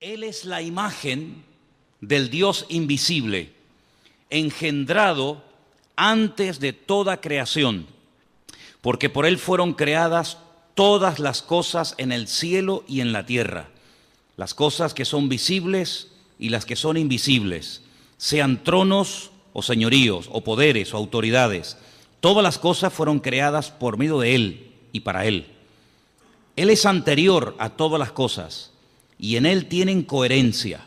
Él es la imagen del Dios invisible, engendrado antes de toda creación, porque por Él fueron creadas todas las cosas en el cielo y en la tierra, las cosas que son visibles y las que son invisibles, sean tronos o señoríos o poderes o autoridades. Todas las cosas fueron creadas por medio de Él y para Él. Él es anterior a todas las cosas y en Él tienen coherencia.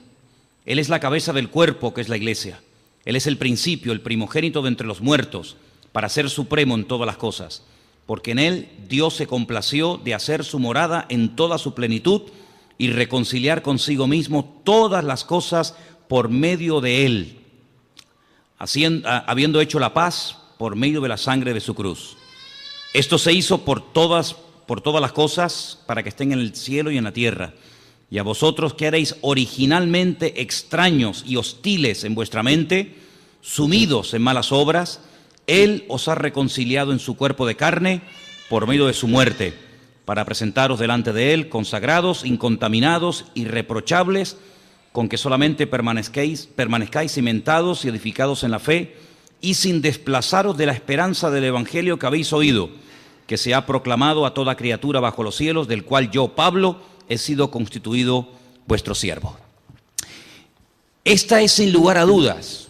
Él es la cabeza del cuerpo que es la iglesia. Él es el principio, el primogénito de entre los muertos, para ser supremo en todas las cosas. Porque en Él Dios se complació de hacer su morada en toda su plenitud y reconciliar consigo mismo todas las cosas por medio de Él, habiendo hecho la paz por medio de la sangre de su cruz. Esto se hizo por todas las cosas, para que estén en el cielo y en la tierra. Y a vosotros que erais originalmente extraños y hostiles en vuestra mente, sumidos en malas obras, Él os ha reconciliado en su cuerpo de carne por medio de su muerte, para presentaros delante de Él consagrados, incontaminados, irreprochables, con que solamente permanezcáis cimentados y edificados en la fe, y sin desplazaros de la esperanza del Evangelio que habéis oído, que se ha proclamado a toda criatura bajo los cielos, del cual yo, Pablo, he sido constituido vuestro siervo. Esta es, sin lugar a dudas,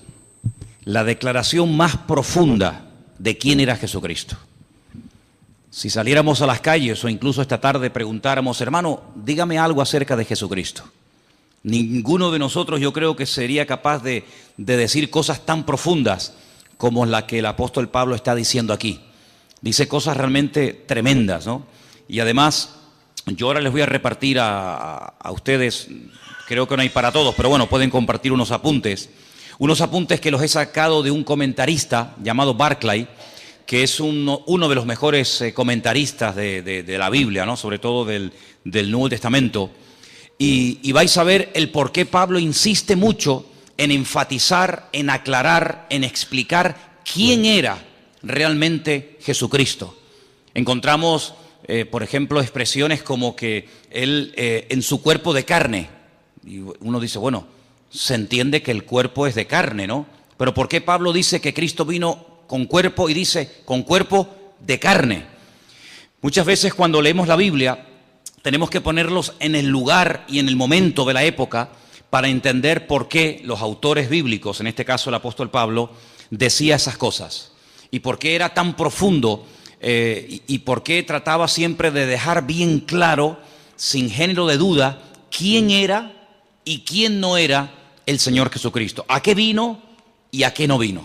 la declaración más profunda de quién era Jesucristo. Si saliéramos a las calles o incluso esta tarde preguntáramos, hermano, dígame algo acerca de Jesucristo, ninguno de nosotros yo creo que sería capaz de decir cosas tan profundas como la que el apóstol Pablo está diciendo aquí. Dice cosas realmente tremendas, ¿no? Y además, yo ahora les voy a repartir a ustedes, creo que no hay para todos, pero bueno, pueden compartir unos apuntes que los he sacado de un comentarista llamado Barclay, que es uno de los mejores comentaristas de la Biblia, ¿no? Sobre todo del Nuevo Testamento. Y vais a ver el por qué Pablo insiste mucho en enfatizar, en aclarar, en explicar quién era realmente Jesucristo. Encontramos, por ejemplo, expresiones como que Él en su cuerpo de carne, y uno dice, bueno, se entiende que el cuerpo es de carne, ¿no? Pero ¿por qué Pablo dice que Cristo vino con cuerpo y dice con cuerpo de carne? Muchas veces cuando leemos la Biblia tenemos que ponerlos en el lugar y en el momento de la época para entender por qué los autores bíblicos, en este caso el apóstol Pablo, decía esas cosas. Y por qué era tan profundo y por qué trataba siempre de dejar bien claro, sin género de duda, quién era y quién no era el Señor Jesucristo. A qué vino y a qué no vino.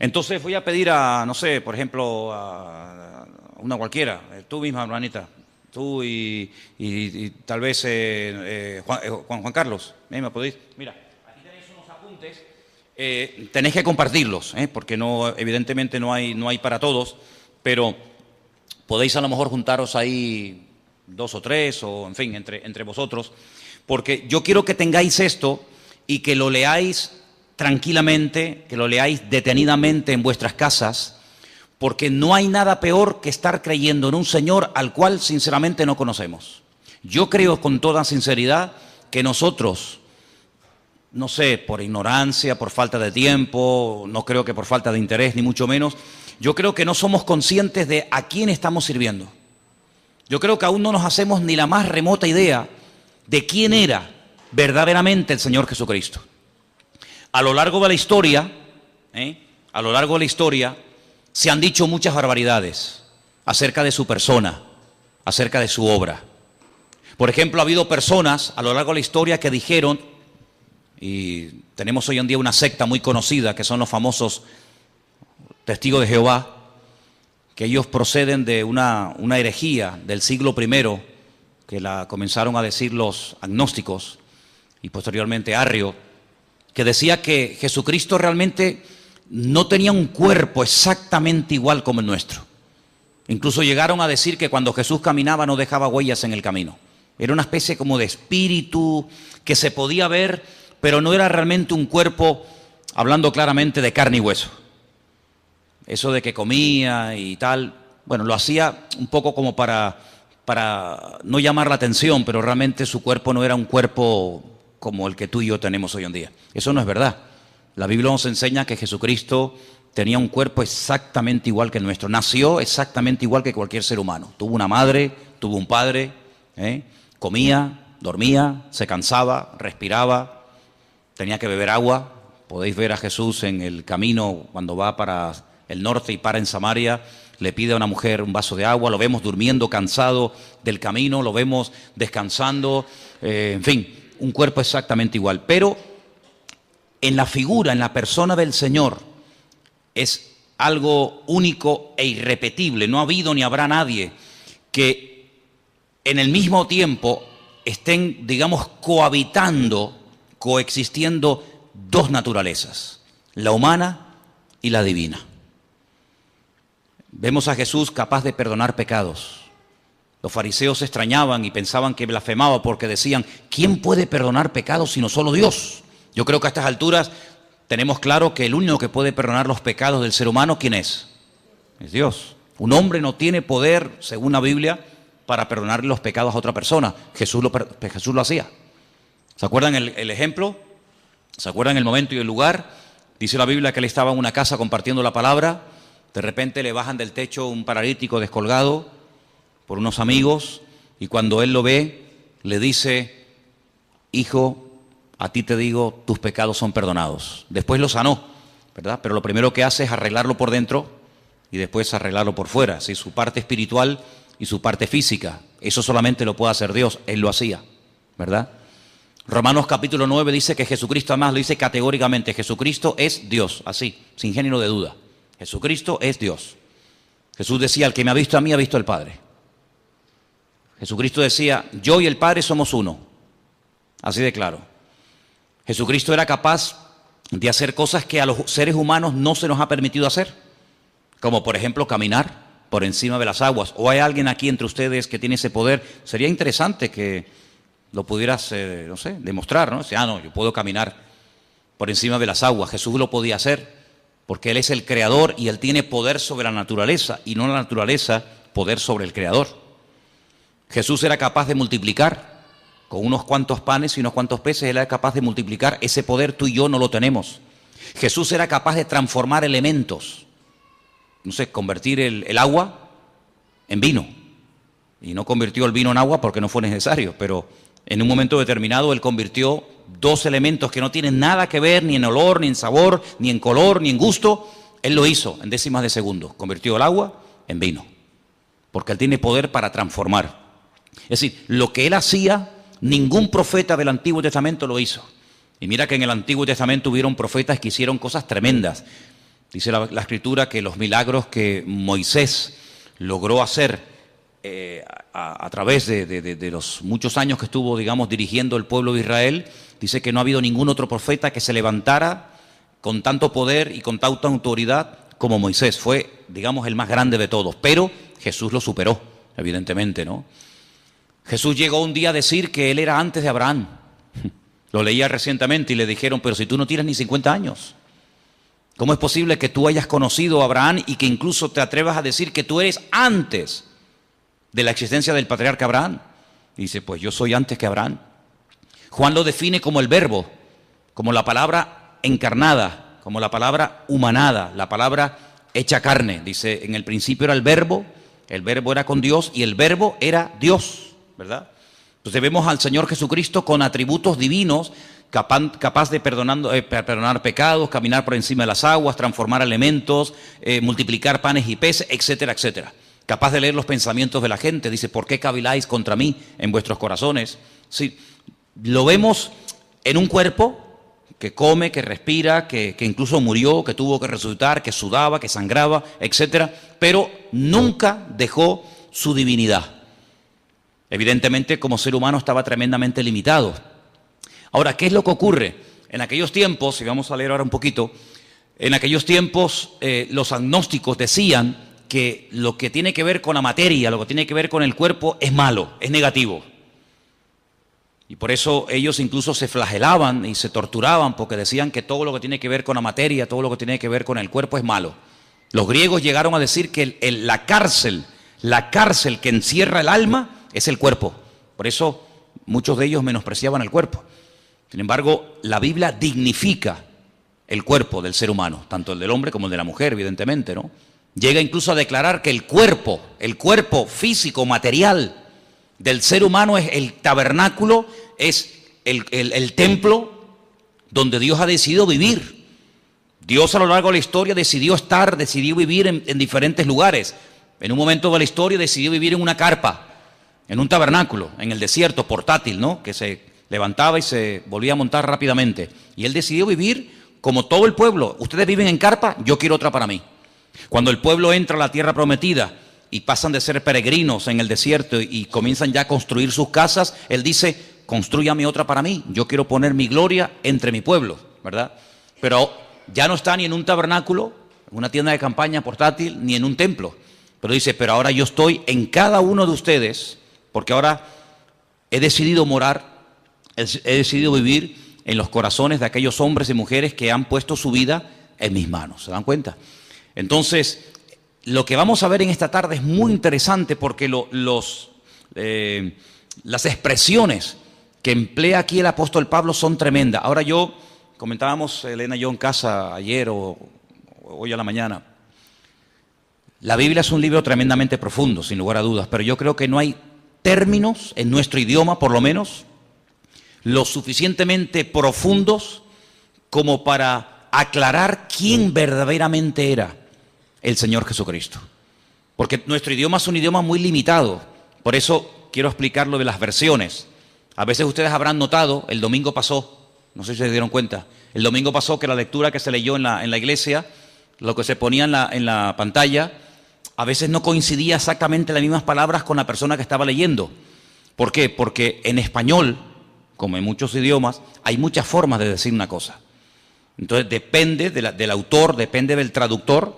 Entonces voy a pedir a, no sé, por ejemplo, a una cualquiera, tú misma, hermanita, tú y tal vez Juan Carlos, ¿me podéis? Mira, aquí tenéis unos apuntes. Tenéis que compartirlos, porque no, evidentemente no hay para todos, pero podéis a lo mejor juntaros ahí 2 o 3, o en fin, entre vosotros, porque yo quiero que tengáis esto y que lo leáis tranquilamente, que lo leáis detenidamente en vuestras casas, porque no hay nada peor que estar creyendo en un Señor al cual sinceramente no conocemos. Yo creo con toda sinceridad que nosotros, no sé, por ignorancia, por falta de tiempo, no creo que por falta de interés, ni mucho menos, yo creo que no somos conscientes de a quién estamos sirviendo. Yo creo que aún no nos hacemos ni la más remota idea de quién era verdaderamente el Señor Jesucristo. A lo largo de la historia, se han dicho muchas barbaridades acerca de su persona, acerca de su obra. Por ejemplo, ha habido personas a lo largo de la historia que dijeron, y tenemos hoy en día una secta muy conocida que son los famosos Testigos de Jehová, que ellos proceden de una herejía del siglo I, que la comenzaron a decir los agnósticos y posteriormente Arrio, que decía que Jesucristo realmente no tenía un cuerpo exactamente igual como el nuestro. Incluso llegaron a decir que cuando Jesús caminaba no dejaba huellas en el camino. Era una especie como de espíritu que se podía ver, pero no era realmente un cuerpo, hablando claramente, de carne y hueso. Eso de que comía y tal, bueno, lo hacía un poco como para no llamar la atención, pero realmente su cuerpo no era un cuerpo como el que tú y yo tenemos hoy en día. Eso no es verdad. La Biblia nos enseña que Jesucristo tenía un cuerpo exactamente igual que el nuestro. Nació exactamente igual que cualquier ser humano. Tuvo una madre, tuvo un padre, comía, dormía, se cansaba, respiraba, tenía que beber agua. Podéis ver a Jesús en el camino cuando va para el norte y para en Samaria. Le pide a una mujer un vaso de agua, lo vemos durmiendo, cansado del camino, lo vemos descansando, en fin, un cuerpo exactamente igual. Pero en la figura, en la persona del Señor, es algo único e irrepetible. No ha habido ni habrá nadie que en el mismo tiempo estén, digamos, coexistiendo dos naturalezas, la humana y la divina. Vemos a Jesús capaz de perdonar pecados. Los fariseos se extrañaban y pensaban que blasfemaba porque decían, ¿quién puede perdonar pecados sino solo Dios? Yo creo que a estas alturas tenemos claro que el único que puede perdonar los pecados del ser humano, ¿quién es? Es Dios. Un hombre no tiene poder, según la Biblia, para perdonarle los pecados a otra persona. Jesús lo hacía. ¿Se acuerdan el ejemplo? ¿Se acuerdan el momento y el lugar? Dice la Biblia que él estaba en una casa compartiendo la palabra. De repente le bajan del techo un paralítico descolgado por unos amigos y cuando él lo ve, le dice, hijo, a ti te digo, tus pecados son perdonados. Después lo sanó, ¿verdad? Pero lo primero que hace es arreglarlo por dentro y después arreglarlo por fuera, ¿sí? Su parte espiritual y su parte física. Eso solamente lo puede hacer Dios, Él lo hacía, ¿verdad? Romanos capítulo 9 dice que Jesucristo, además lo dice categóricamente, Jesucristo es Dios, así, sin género de duda. Jesucristo es Dios. Jesús decía, el que me ha visto a mí ha visto al Padre. Jesucristo decía, yo y el Padre somos uno. Así de claro. Jesucristo era capaz de hacer cosas que a los seres humanos no se nos ha permitido hacer. Como por ejemplo caminar por encima de las aguas. ¿O hay alguien aquí entre ustedes que tiene ese poder? Sería interesante que lo pudieras, no sé, demostrar, ¿no? No, yo puedo caminar por encima de las aguas. Jesús lo podía hacer. Porque Él es el creador y Él tiene poder sobre la naturaleza y no la naturaleza poder sobre el creador. Jesús era capaz de multiplicar con unos cuantos panes y unos cuantos peces. Él era capaz de multiplicar. Ese poder tú y yo no lo tenemos. Jesús era capaz de transformar elementos. No sé, convertir el agua en vino. Y no convirtió el vino en agua porque no fue necesario, pero en un momento determinado Él convirtió dos elementos que no tienen nada que ver ni en olor, ni en sabor, ni en color, ni en gusto. Él lo hizo en décimas de segundo. Convirtió el agua en vino. Porque Él tiene poder para transformar. Es decir, lo que Él hacía, ningún profeta del Antiguo Testamento lo hizo. Y mira que en el Antiguo Testamento hubieron profetas que hicieron cosas tremendas. Dice la Escritura que los milagros que Moisés logró hacer a través de los muchos años que estuvo, digamos, dirigiendo el pueblo de Israel, dice que no ha habido ningún otro profeta que se levantara con tanto poder y con tanta autoridad como Moisés. Fue, digamos, el más grande de todos, pero Jesús lo superó, evidentemente, ¿no? Jesús llegó un día a decir que Él era antes de Abraham. Lo leía recientemente y le dijeron, pero si tú no tienes ni 50 años, ¿cómo es posible que tú hayas conocido a Abraham y que incluso te atrevas a decir que tú eres antes de la existencia del patriarca Abraham? Y dice, pues yo soy antes que Abraham. Juan lo define como el verbo, como la palabra encarnada, como la palabra humanada, la palabra hecha carne. Dice, en el principio era el verbo era con Dios y el verbo era Dios, ¿verdad? Entonces vemos al Señor Jesucristo con atributos divinos, capaz de perdonar pecados, caminar por encima de las aguas, transformar elementos, multiplicar panes y peces, etcétera, etcétera. Capaz de leer los pensamientos de la gente. Dice, ¿por qué caviláis contra mí en vuestros corazones? Sí, lo vemos en un cuerpo que come, que respira, que incluso murió, que tuvo que resucitar, que sudaba, que sangraba, etcétera, pero nunca dejó su divinidad. Evidentemente, como ser humano estaba tremendamente limitado. Ahora, ¿qué es lo que ocurre? En aquellos tiempos, y vamos a leer ahora un poquito, en aquellos tiempos los agnósticos decían que lo que tiene que ver con la materia, lo que tiene que ver con el cuerpo es malo, es negativo. Y por eso ellos incluso se flagelaban y se torturaban porque decían que todo lo que tiene que ver con la materia, todo lo que tiene que ver con el cuerpo es malo. Los griegos llegaron a decir que la cárcel que encierra el alma es el cuerpo. Por eso muchos de ellos menospreciaban el cuerpo. Sin embargo, la Biblia dignifica el cuerpo del ser humano, tanto el del hombre como el de la mujer, evidentemente, ¿no? Llega incluso a declarar que el cuerpo físico, material del ser humano es el tabernáculo, es el templo donde Dios ha decidido vivir. Dios a lo largo de la historia decidió vivir en diferentes lugares. En un momento de la historia decidió vivir en una carpa, en un tabernáculo, en el desierto, portátil, ¿no? Que se levantaba y se volvía a montar rápidamente. Y Él decidió vivir como todo el pueblo. Ustedes viven en carpa, yo quiero otra para mí. Cuando el pueblo entra a la tierra prometida y pasan de ser peregrinos en el desierto y comienzan ya a construir sus casas, Él dice, constrúyame otra para mí, yo quiero poner mi gloria entre mi pueblo, ¿verdad? Pero ya no está ni en un tabernáculo, en una tienda de campaña portátil, ni en un templo. Pero dice, pero ahora yo estoy en cada uno de ustedes, porque ahora he decidido morar, he decidido vivir en los corazones de aquellos hombres y mujeres que han puesto su vida en mis manos. ¿Se dan cuenta? Entonces, lo que vamos a ver en esta tarde es muy interesante porque las expresiones que emplea aquí el apóstol Pablo son tremendas. Ahora comentábamos Elena y yo en casa ayer o hoy a la mañana, la Biblia es un libro tremendamente profundo, sin lugar a dudas, pero yo creo que no hay términos en nuestro idioma, por lo menos, lo suficientemente profundos como para aclarar quién verdaderamente era el Señor Jesucristo. Porque nuestro idioma es un idioma muy limitado. Por eso quiero explicar lo de las versiones. A veces ustedes habrán notado, el domingo pasó, no sé si se dieron cuenta, el domingo pasó que la lectura que se leyó en la iglesia, lo que se ponía en la pantalla, a veces no coincidía exactamente las mismas palabras con la persona que estaba leyendo. ¿Por qué? Porque en español, como en muchos idiomas, hay muchas formas de decir una cosa. Entonces depende del autor, depende del traductor,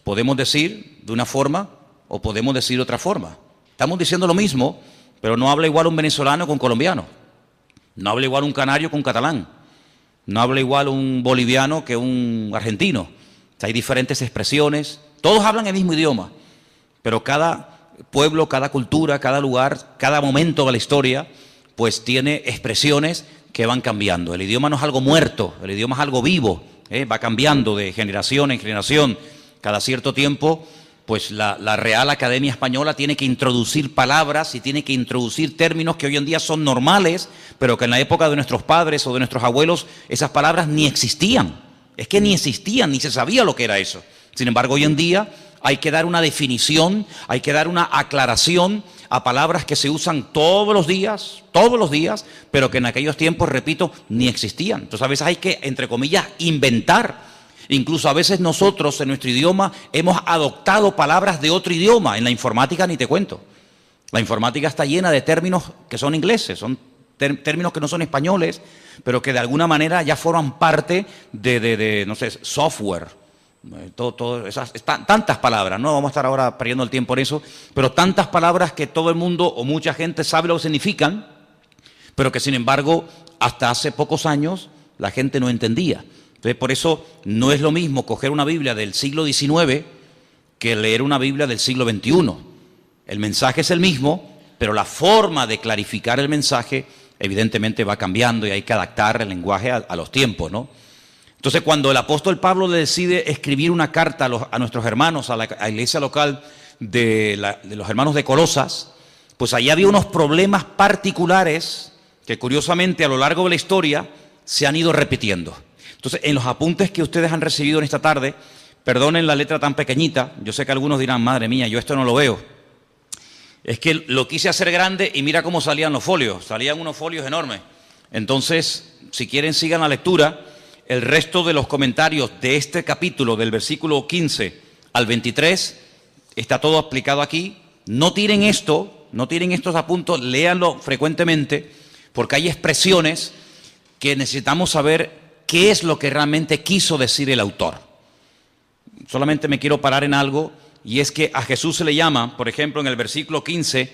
podemos decir de una forma o podemos decir de otra forma. Estamos diciendo lo mismo, pero no habla igual un venezolano con colombiano, no habla igual un canario con catalán, no habla igual un boliviano que un argentino. O sea, hay diferentes expresiones, todos hablan el mismo idioma, pero cada pueblo, cada cultura, cada lugar, cada momento de la historia, pues tiene expresiones que van cambiando. El idioma no es algo muerto, el idioma es algo vivo, va cambiando de generación en generación. Cada cierto tiempo, pues la Real Academia Española tiene que introducir palabras y tiene que introducir términos que hoy en día son normales, pero que en la época de nuestros padres o de nuestros abuelos esas palabras ni existían. Es que ni existían, ni se sabía lo que era eso. Sin embargo, hoy en día hay que dar una definición, hay que dar una aclaración a palabras que se usan todos los días, pero que en aquellos tiempos, repito, ni existían. Entonces a veces hay que, entre comillas, inventar. Incluso a veces nosotros en nuestro idioma hemos adoptado palabras de otro idioma. En la informática ni te cuento. La informática está llena de términos que son ingleses, son términos que no son españoles, pero que de alguna manera ya forman parte de no sé, software. Tantas palabras, no vamos a estar ahora perdiendo el tiempo en eso, pero tantas palabras que todo el mundo o mucha gente sabe lo que significan, pero que sin embargo hasta hace pocos años la gente no entendía. Entonces por eso no es lo mismo coger una Biblia del siglo XIX que leer una Biblia del siglo XXI. El mensaje es el mismo, pero la forma de clarificar el mensaje evidentemente va cambiando y hay que adaptar el lenguaje a los tiempos, ¿no? Entonces, cuando el apóstol Pablo decide escribir una carta a nuestros hermanos, a la iglesia local de los hermanos de Colosas, pues ahí había unos problemas particulares que curiosamente a lo largo de la historia se han ido repitiendo. Entonces, en los apuntes que ustedes han recibido en esta tarde, perdonen la letra tan pequeñita, yo sé que algunos dirán, madre mía, yo esto no lo veo. Es que lo quise hacer grande y mira cómo salían los folios, salían unos folios enormes. Entonces, si quieren sigan la lectura. El resto de los comentarios de este capítulo, del versículo 15 al 23, está todo explicado aquí. No tiren estos apuntes, léanlo frecuentemente, porque hay expresiones que necesitamos saber qué es lo que realmente quiso decir el autor. Solamente me quiero parar en algo, y es que a Jesús se le llama, por ejemplo, en el versículo 15,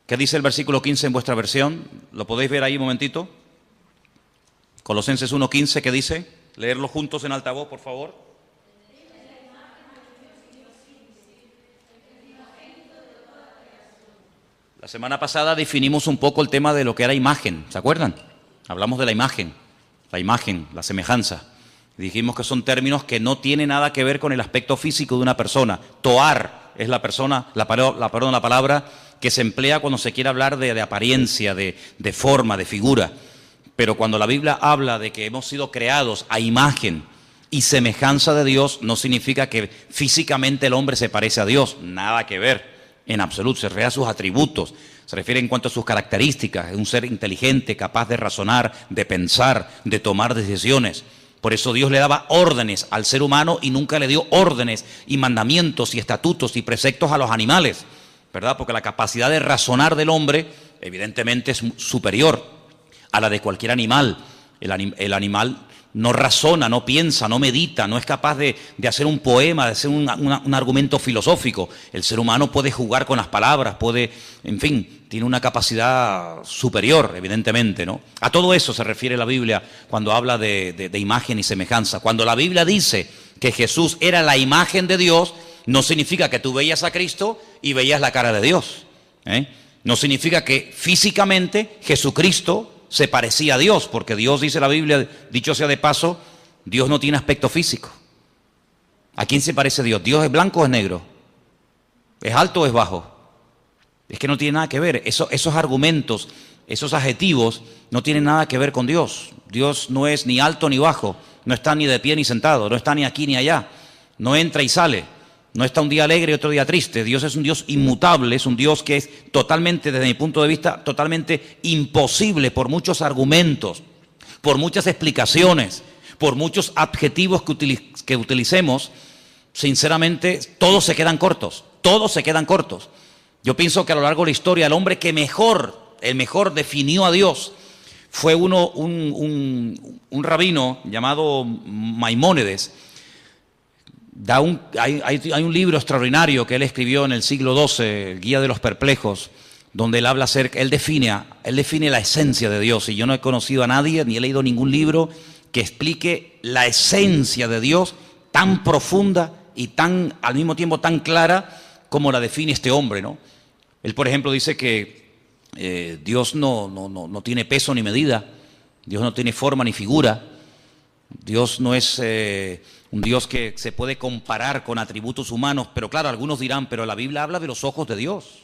¿qué dice el versículo 15 en vuestra versión? ¿Lo podéis ver ahí un momentito? Colosenses 1:15, ¿qué dice? Leerlo juntos en altavoz, por favor. La semana pasada definimos un poco el tema de lo que era imagen, ¿se acuerdan? Hablamos de la imagen, la semejanza. Dijimos que son términos que no tienen nada que ver con el aspecto físico de una persona. Toar es la palabra que se emplea cuando se quiere hablar de apariencia, de forma, de figura. Pero cuando la Biblia habla de que hemos sido creados a imagen y semejanza de Dios, no significa que físicamente el hombre se parece a Dios. Nada que ver, en absoluto. Se refiere a sus atributos, se refiere en cuanto a sus características. Es un ser inteligente, capaz de razonar, de pensar, de tomar decisiones. Por eso Dios le daba órdenes al ser humano y nunca le dio órdenes y mandamientos y estatutos y preceptos a los animales, ¿verdad? Porque la capacidad de razonar del hombre evidentemente es superior a la de cualquier animal. El animal no razona, no piensa, no medita, no es capaz de hacer un poema, de hacer un argumento filosófico. El ser humano puede jugar con las palabras, en fin, tiene una capacidad superior, evidentemente, ¿no? A todo eso se refiere la Biblia cuando habla de imagen y semejanza. Cuando la Biblia dice que Jesús era la imagen de Dios, no significa que tú veías a Cristo y veías la cara de Dios, ¿eh? No significa que físicamente Jesucristo se parecía a Dios, porque Dios, dice la Biblia, dicho sea de paso, Dios no tiene aspecto físico. ¿A quién se parece Dios? ¿Dios es blanco o es negro? ¿Es alto o es bajo? Es que no tiene nada que ver. Esos argumentos, esos adjetivos, no tienen nada que ver con Dios. Dios no es ni alto ni bajo, no está ni de pie ni sentado, no está ni aquí ni allá, no entra y sale. No está un día alegre y otro día triste. Dios es un Dios inmutable, es un Dios que es totalmente, desde mi punto de vista, totalmente imposible por muchos argumentos, por muchas explicaciones, por muchos adjetivos que utilicemos. Sinceramente, todos se quedan cortos, todos se quedan cortos. Yo pienso que a lo largo de la historia, el hombre que el mejor definió a Dios fue un rabino llamado Maimónides. Hay un libro extraordinario que él escribió en el siglo XII, el Guía de los Perplejos, donde él habla acerca, él define la esencia de Dios. Y yo no he conocido a nadie, ni he leído ningún libro que explique la esencia de Dios tan profunda y al mismo tiempo tan clara como la define este hombre, ¿no? Él, por ejemplo, dice que Dios no tiene peso ni medida, Dios no tiene forma ni figura, Dios no es un Dios que se puede comparar con atributos humanos, pero claro, algunos dirán, pero la Biblia habla de los ojos de Dios,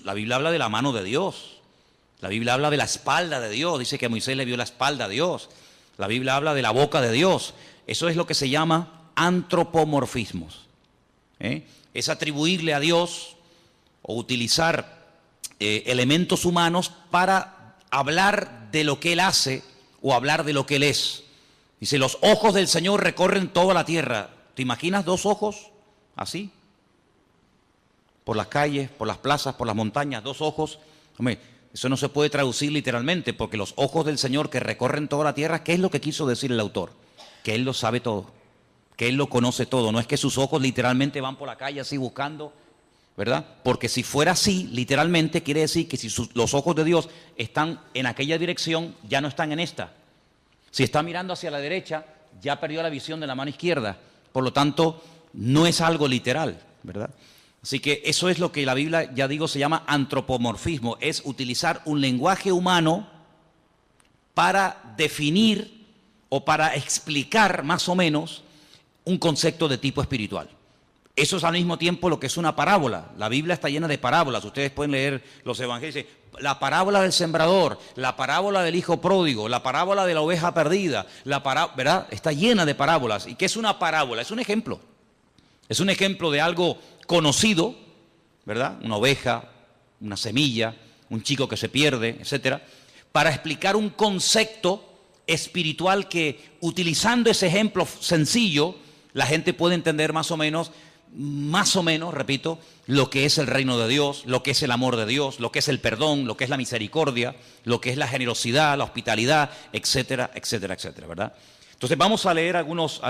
la Biblia habla de la mano de Dios, la Biblia habla de la espalda de Dios, dice que a Moisés le vio la espalda a Dios, la Biblia habla de la boca de Dios. Eso es lo que se llama antropomorfismos, ¿eh? Es atribuirle a Dios o utilizar elementos humanos para hablar de lo que Él hace o hablar de lo que Él es. Dice, los ojos del Señor recorren toda la tierra. ¿Te imaginas dos ojos así? Por las calles, por las plazas, por las montañas, dos ojos. Hombre, eso no se puede traducir literalmente, porque los ojos del Señor que recorren toda la tierra, ¿qué es lo que quiso decir el autor? Que Él lo sabe todo, que Él lo conoce todo. No es que sus ojos literalmente van por la calle así buscando, ¿verdad? Porque si fuera así, literalmente, quiere decir que si los ojos de Dios están en aquella dirección, ya no están en esta. Si está mirando hacia la derecha, ya perdió la visión de la mano izquierda. Por lo tanto, no es algo literal, ¿verdad? Así que eso es lo que la Biblia, ya digo, se llama antropomorfismo. Es utilizar un lenguaje humano para definir o para explicar más o menos un concepto de tipo espiritual. Eso es al mismo tiempo lo que es una parábola. La Biblia está llena de parábolas. Ustedes pueden leer los evangelios. La parábola del sembrador, la parábola del hijo pródigo, la parábola de la oveja perdida, ¿verdad? Está llena de parábolas. ¿Y qué es una parábola? Es un ejemplo. Es un ejemplo de algo conocido, ¿verdad? Una oveja, una semilla, un chico que se pierde, etcétera, para explicar un concepto espiritual que, utilizando ese ejemplo sencillo, la gente puede entender más o menos, repito, lo que es el reino de Dios, lo que es el amor de Dios, lo que es el perdón, lo que es la misericordia, lo que es la generosidad, la hospitalidad, etcétera, etcétera, etcétera, ¿verdad? Entonces vamos a leer algunas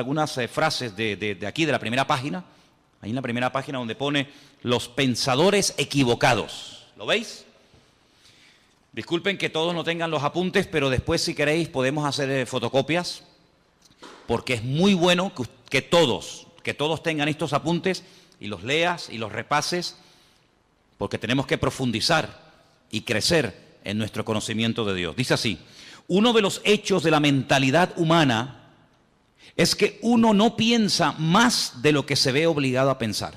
frases de aquí, de la primera página. Ahí en la primera página donde pone los pensadores equivocados. ¿Lo veis? Disculpen que todos no tengan los apuntes, pero después si queréis podemos hacer fotocopias, porque es muy bueno que todos tengan estos apuntes y los leas y los repases, porque tenemos que profundizar y crecer en nuestro conocimiento de Dios. Dice así: uno de los hechos de la mentalidad humana es que uno no piensa más de lo que se ve obligado a pensar.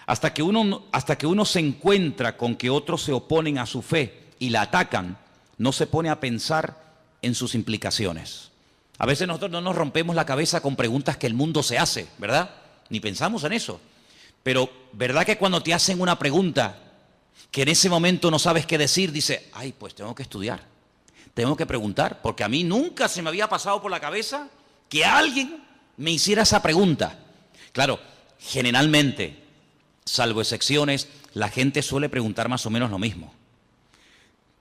Hasta que uno se encuentra con que otros se oponen a su fe y la atacan, no se pone a pensar en sus implicaciones. A veces nosotros no nos rompemos la cabeza con preguntas que el mundo se hace, ¿verdad? Ni pensamos en eso. Pero, ¿verdad que cuando te hacen una pregunta que en ese momento no sabes qué decir, dices, ay, pues tengo que estudiar, tengo que preguntar, porque a mí nunca se me había pasado por la cabeza que alguien me hiciera esa pregunta? Claro, generalmente, salvo excepciones, la gente suele preguntar más o menos lo mismo.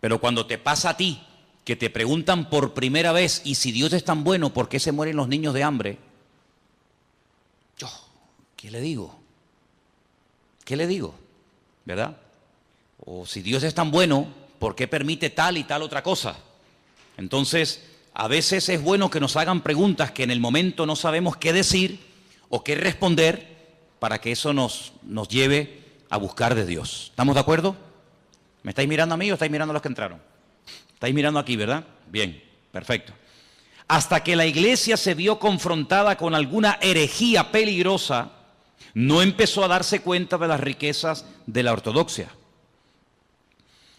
Pero cuando te pasa a ti, que te preguntan por primera vez, y si Dios es tan bueno, ¿por qué se mueren los niños de hambre? Yo, ¿qué le digo? ¿Qué le digo? ¿Verdad? O si Dios es tan bueno, ¿por qué permite tal y tal otra cosa? Entonces, a veces es bueno que nos hagan preguntas que en el momento no sabemos qué decir o qué responder, para que eso nos lleve a buscar de Dios. ¿Estamos de acuerdo? ¿Me estáis mirando a mí o estáis mirando a los que entraron? Estáis mirando aquí, ¿verdad? Bien, perfecto. Hasta que la iglesia se vio confrontada con alguna herejía peligrosa, no empezó a darse cuenta de las riquezas de la ortodoxia.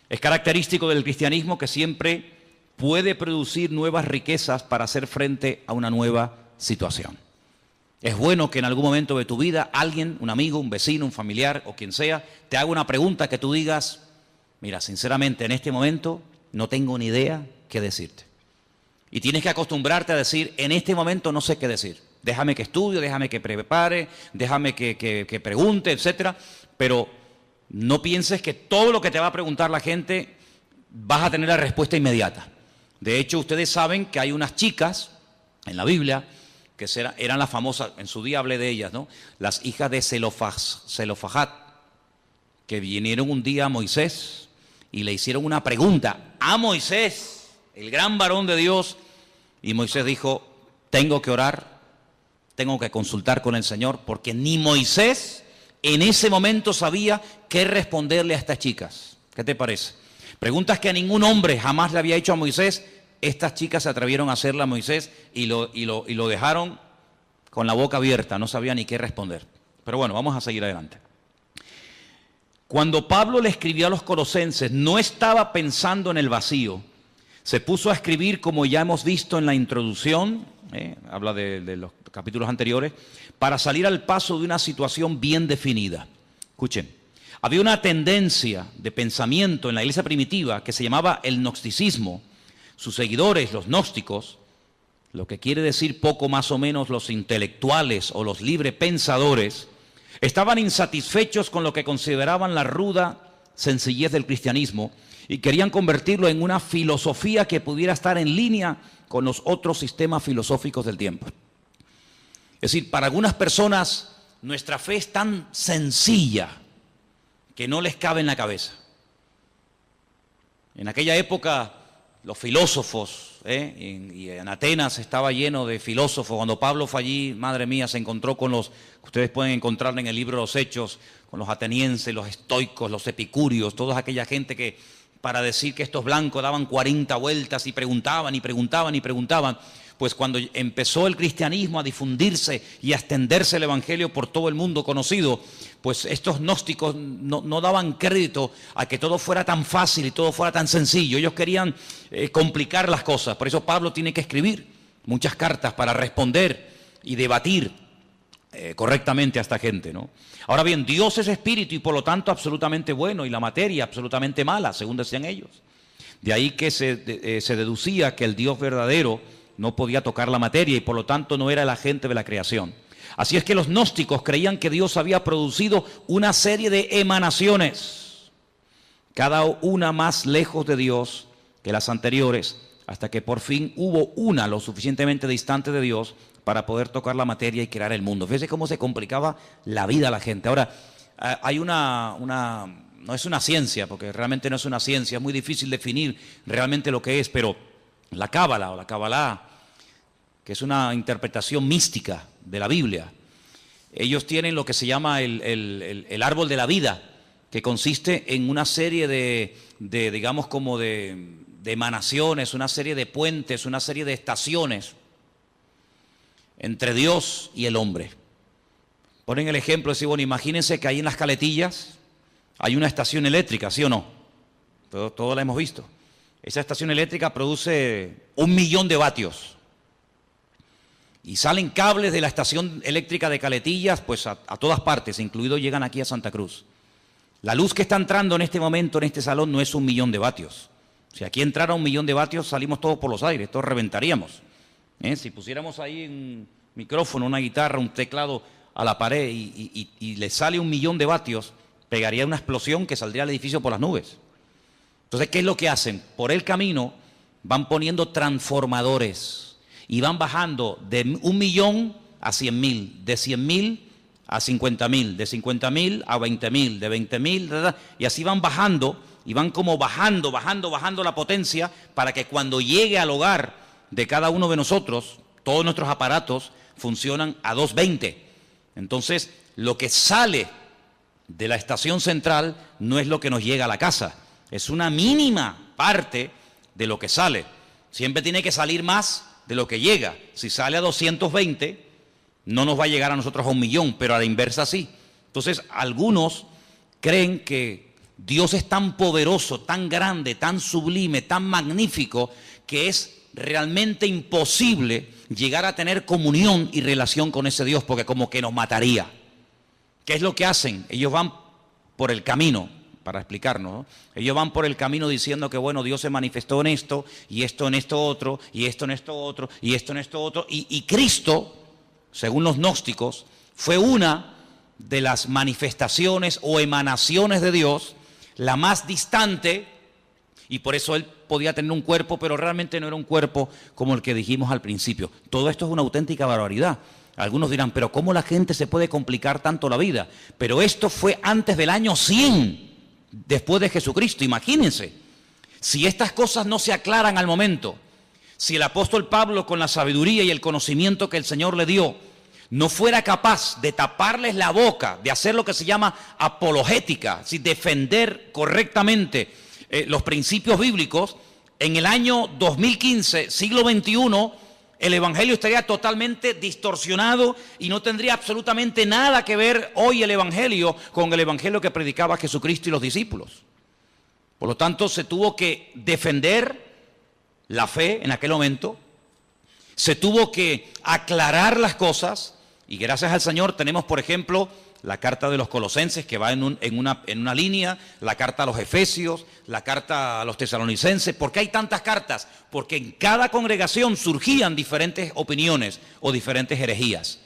Es característico del cristianismo que siempre puede producir nuevas riquezas para hacer frente a una nueva situación. Es bueno que en algún momento de tu vida alguien, un amigo, un vecino, un familiar o quien sea, te haga una pregunta que tú digas, mira, sinceramente en este momento no tengo ni idea qué decirte. Y tienes que acostumbrarte a decir, en este momento no sé qué decir. Déjame que estudie, déjame que prepare, déjame que pregunte, etcétera. Pero no pienses que todo lo que te va a preguntar la gente vas a tener la respuesta inmediata. De hecho, ustedes saben que hay unas chicas en la Biblia que eran las famosas, en su día hablé de ellas, ¿no? Las hijas de Zelofajat, que vinieron un día a Moisés y le hicieron una pregunta a Moisés, el gran varón de Dios, y Moisés dijo, tengo que orar, tengo que consultar con el Señor, porque ni Moisés en ese momento sabía qué responderle a estas chicas. ¿Qué te parece? Preguntas que a ningún hombre jamás le había hecho a Moisés. Estas chicas se atrevieron a hacerla a Moisés y lo dejaron con la boca abierta, no sabía ni qué responder. Pero bueno, vamos a seguir adelante. Cuando Pablo le escribió a los colosenses, no estaba pensando en el vacío. Se puso a escribir, como ya hemos visto en la introducción, habla de los capítulos anteriores, para salir al paso de una situación bien definida. Escuchen, había una tendencia de pensamiento en la iglesia primitiva que se llamaba el gnosticismo. Sus seguidores, los gnósticos, lo que quiere decir poco más o menos los intelectuales o los librepensadores, estaban insatisfechos con lo que consideraban la ruda sencillez del cristianismo y querían convertirlo en una filosofía que pudiera estar en línea con los otros sistemas filosóficos del tiempo. Es decir, para algunas personas nuestra fe es tan sencilla que no les cabe en la cabeza. En aquella época los filósofos, y en Atenas estaba lleno de filósofos. Cuando Pablo fue allí, madre mía, se encontró con los que ustedes pueden encontrar en el libro de los Hechos, con los atenienses, los estoicos, los epicúreos, toda aquella gente que para decir que estos blancos daban 40 vueltas y preguntaban y preguntaban y preguntaban. Pues cuando empezó el cristianismo a difundirse y a extenderse el evangelio por todo el mundo conocido, pues estos gnósticos no daban crédito a que todo fuera tan fácil y todo fuera tan sencillo. Ellos querían complicar las cosas. Por eso Pablo tiene que escribir muchas cartas para responder y debatir correctamente a esta gente, ¿no? Ahora bien, Dios es espíritu y por lo tanto absolutamente bueno y la materia absolutamente mala, según decían ellos. De ahí que se deducía que el Dios verdadero no podía tocar la materia y por lo tanto no era el agente de la creación. Así es que los gnósticos creían que Dios había producido una serie de emanaciones, cada una más lejos de Dios que las anteriores, hasta que por fin hubo una lo suficientemente distante de Dios para poder tocar la materia y crear el mundo. Fíjense cómo se complicaba la vida a la gente. Ahora, hay no es una ciencia, porque realmente no es una ciencia, es muy difícil definir realmente lo que es, pero la Cábala o la Kabbalah, que es una interpretación mística de la Biblia, ellos tienen lo que se llama el árbol de la vida, que consiste en una serie digamos, como de emanaciones, una serie de puentes, una serie de estaciones entre Dios y el hombre. Ponen el ejemplo de decir, bueno, imagínense que ahí en las Caletillas hay una estación eléctrica, ¿sí o no? Todos la hemos visto. Esa estación eléctrica produce 1 millón de vatios. Y salen cables de la estación eléctrica de Caletillas, pues a todas partes, incluido llegan aquí a Santa Cruz. La luz que está entrando en este momento en este salón no es 1 millón de vatios. Si aquí entrara 1 millón de vatios, salimos todos por los aires, todos reventaríamos. Si pusiéramos ahí un micrófono, una guitarra, un teclado a la pared y le sale 1 millón de vatios, pegaría una explosión que saldría el edificio por las nubes. Entonces, ¿qué es lo que hacen? Por el camino van poniendo transformadores y van bajando de 1 millón a 100.000, de 100.000 a 50.000, de 50.000 a 20.000, de 20.000, y así van bajando, y van como bajando la potencia para que cuando llegue al hogar de cada uno de nosotros, todos nuestros aparatos funcionan a 220. Entonces, lo que sale de la estación central no es lo que nos llega a la casa, es una mínima parte de lo que sale. Siempre tiene que salir más de lo que llega. Si sale a 220, no nos va a llegar a nosotros a 1 millón, pero a la inversa sí. Entonces, algunos creen que Dios es tan poderoso, tan grande, tan sublime, tan magnífico, que es realmente imposible llegar a tener comunión y relación con ese Dios, porque como que nos mataría. ¿Qué es lo que hacen? Ellos van por el camino, para explicarnos, ¿no? Ellos van por el camino diciendo que, bueno, Dios se manifestó en esto, y esto en esto otro, y esto en esto otro, y esto en esto otro, y Cristo, según los gnósticos, fue una de las manifestaciones o emanaciones de Dios, la más distante, y por eso Él podía tener un cuerpo, pero realmente no era un cuerpo como el que dijimos al principio. Todo esto es una auténtica barbaridad. Algunos dirán, pero ¿cómo la gente se puede complicar tanto la vida? Pero esto fue antes del año 100, después de Jesucristo. Imagínense, si estas cosas no se aclaran al momento, si el apóstol Pablo, con la sabiduría y el conocimiento que el Señor le dio, no fuera capaz de taparles la boca, de hacer lo que se llama apologética, si defender correctamente los principios bíblicos, en el año 2015, siglo XXI, el Evangelio estaría totalmente distorsionado y no tendría absolutamente nada que ver hoy el Evangelio con el Evangelio que predicaba Jesucristo y los discípulos. Por lo tanto, se tuvo que defender la fe en aquel momento, se tuvo que aclarar las cosas, y gracias al Señor tenemos, por ejemplo, la carta de los Colosenses, que va en una línea, la carta a los Efesios, la carta a los Tesalonicenses. ¿Por qué hay tantas cartas? Porque en cada congregación surgían diferentes opiniones o diferentes herejías.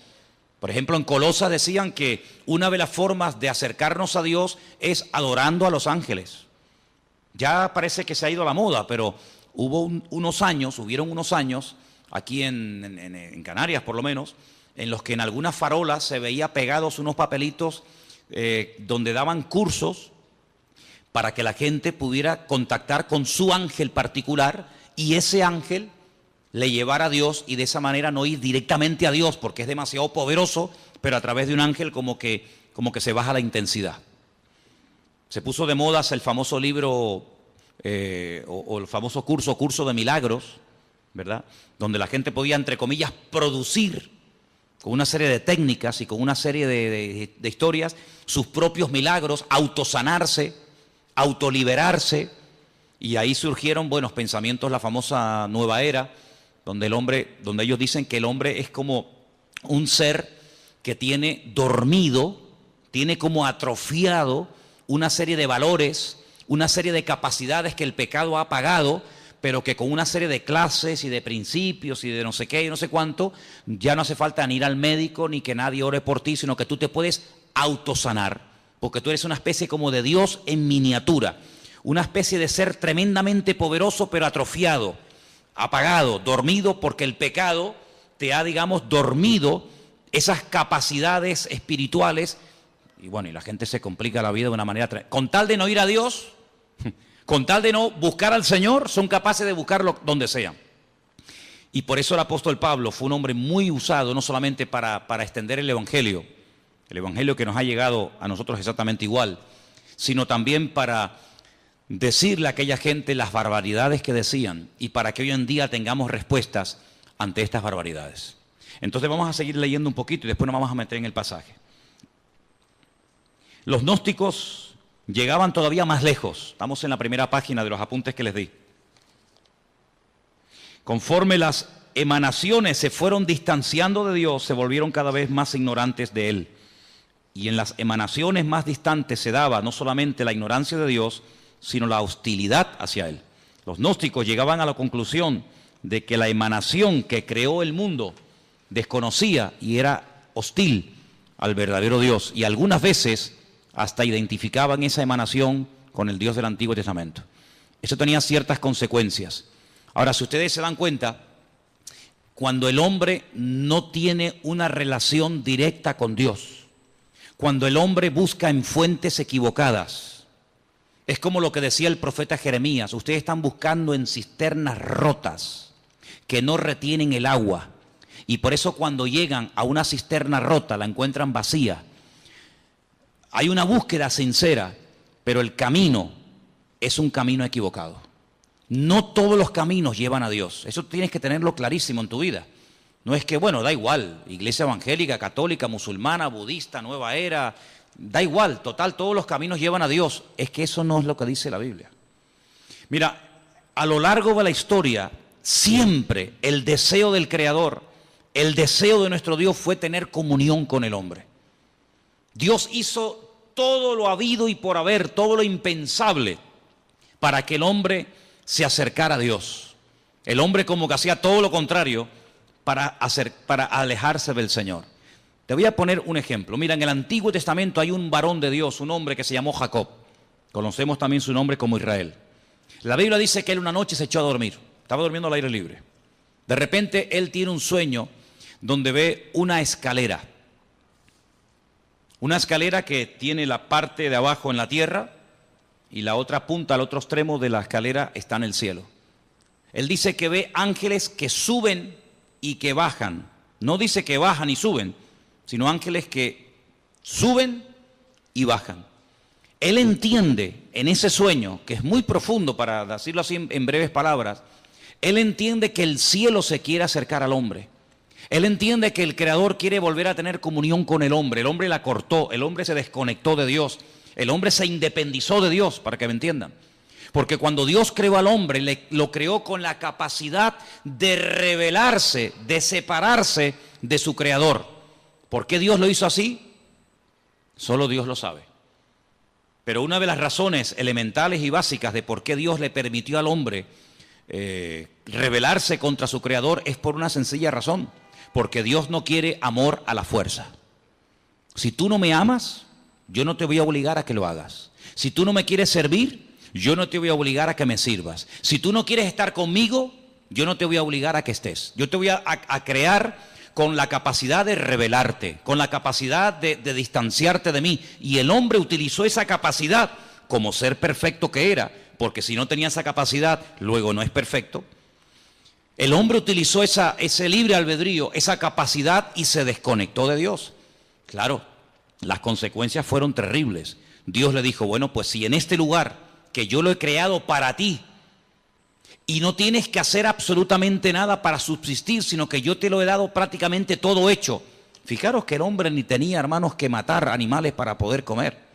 Por ejemplo, en Colosas decían que una de las formas de acercarnos a Dios es adorando a los ángeles. Ya parece que se ha ido a la moda, pero hubieron unos años, aquí en Canarias por lo menos, en los que en algunas farolas se veía pegados unos papelitos donde daban cursos para que la gente pudiera contactar con su ángel particular y ese ángel le llevara a Dios, y de esa manera no ir directamente a Dios porque es demasiado poderoso, pero a través de un ángel como que se baja la intensidad. Se puso de moda el famoso libro o el famoso curso de milagros, ¿verdad? Donde la gente podía, entre comillas, producir con una serie de técnicas y con una serie de historias sus propios milagros, autosanarse, autoliberarse, y ahí surgieron buenos pensamientos, la famosa nueva era, donde ellos dicen que el hombre es como un ser que tiene dormido, tiene como atrofiado una serie de valores, una serie de capacidades que el pecado ha apagado, pero que con una serie de clases y de principios y de no sé qué y no sé cuánto, ya no hace falta ni ir al médico ni que nadie ore por ti, sino que tú te puedes autosanar, porque tú eres una especie como de Dios en miniatura, una especie de ser tremendamente poderoso pero atrofiado, apagado, dormido, porque el pecado te ha, digamos, dormido esas capacidades espirituales. Y bueno, y la gente se complica la vida de una manera con tal de no ir a Dios, con tal de no buscar al Señor, son capaces de buscarlo donde sea. Y por eso el apóstol Pablo fue un hombre muy usado, no solamente para extender el Evangelio que nos ha llegado a nosotros exactamente igual, sino también para decirle a aquella gente las barbaridades que decían y para que hoy en día tengamos respuestas ante estas barbaridades. Entonces vamos a seguir leyendo un poquito y después nos vamos a meter en el pasaje. Los gnósticos llegaban todavía más lejos. Estamos en la primera página de los apuntes que les di. Conforme las emanaciones se fueron distanciando de Dios, se volvieron cada vez más ignorantes de Él. Y en las emanaciones más distantes se daba no solamente la ignorancia de Dios, sino la hostilidad hacia Él. Los gnósticos llegaban a la conclusión de que la emanación que creó el mundo desconocía y era hostil al verdadero Dios. Y algunas veces hasta identificaban esa emanación con el Dios del Antiguo Testamento. Eso tenía ciertas consecuencias. Ahora, si ustedes se dan cuenta, cuando el hombre no tiene una relación directa con Dios, cuando el hombre busca en fuentes equivocadas, es como lo que decía el profeta Jeremías: ustedes están buscando en cisternas rotas que no retienen el agua, y por eso cuando llegan a una cisterna rota la encuentran vacía. Hay una búsqueda sincera, pero el camino es un camino equivocado. No todos los caminos llevan a Dios. Eso tienes que tenerlo clarísimo en tu vida. No es que, bueno, da igual, iglesia evangélica, católica, musulmana, budista, nueva era, da igual, total, todos los caminos llevan a Dios. Es que eso no es lo que dice la Biblia. Mira, a lo largo de la historia, siempre el deseo del Creador, el deseo de nuestro Dios fue tener comunión con el hombre. Dios hizo todo lo habido y por haber, todo lo impensable, para que el hombre se acercara a Dios. El hombre como que hacía todo lo contrario para alejarse del Señor. Te voy a poner un ejemplo. Mira, en el Antiguo Testamento hay un varón de Dios, un hombre que se llamó Jacob. Conocemos también su nombre como Israel. La Biblia dice que él una noche se echó a dormir. Estaba durmiendo al aire libre. De repente él tiene un sueño donde ve una escalera. Una escalera que tiene la parte de abajo en la tierra y la otra punta, al otro extremo de la escalera está en el cielo. Él dice que ve ángeles que suben y que bajan. No dice que bajan y suben, sino ángeles que suben y bajan. Él entiende en ese sueño, que es muy profundo para decirlo así en breves palabras, él entiende que el cielo se quiere acercar al hombre. Él entiende que el Creador quiere volver a tener comunión con el hombre. El hombre la cortó, el hombre se desconectó de Dios. El hombre se independizó de Dios, para que me entiendan. Porque cuando Dios creó al hombre, lo creó con la capacidad de rebelarse, de separarse de su Creador. ¿Por qué Dios lo hizo así? Solo Dios lo sabe. Pero una de las razones elementales y básicas de por qué Dios le permitió al hombre rebelarse contra su Creador es por una sencilla razón. Porque Dios no quiere amor a la fuerza. Si tú no me amas, yo no te voy a obligar a que lo hagas. Si tú no me quieres servir, yo no te voy a obligar a que me sirvas. Si tú no quieres estar conmigo, yo no te voy a obligar a que estés. Yo te voy a crear con la capacidad de rebelarte, con la capacidad de distanciarte de mí. Y el hombre utilizó esa capacidad como ser perfecto que era, porque si no tenía esa capacidad, luego no es perfecto. El hombre utilizó ese libre albedrío, esa capacidad y se desconectó de Dios. Claro, las consecuencias fueron terribles. Dios le dijo, bueno, pues si en este lugar que yo lo he creado para ti y no tienes que hacer absolutamente nada para subsistir, sino que yo te lo he dado prácticamente todo hecho. Fijaros que el hombre ni tenía, hermanos, que matar animales para poder comer.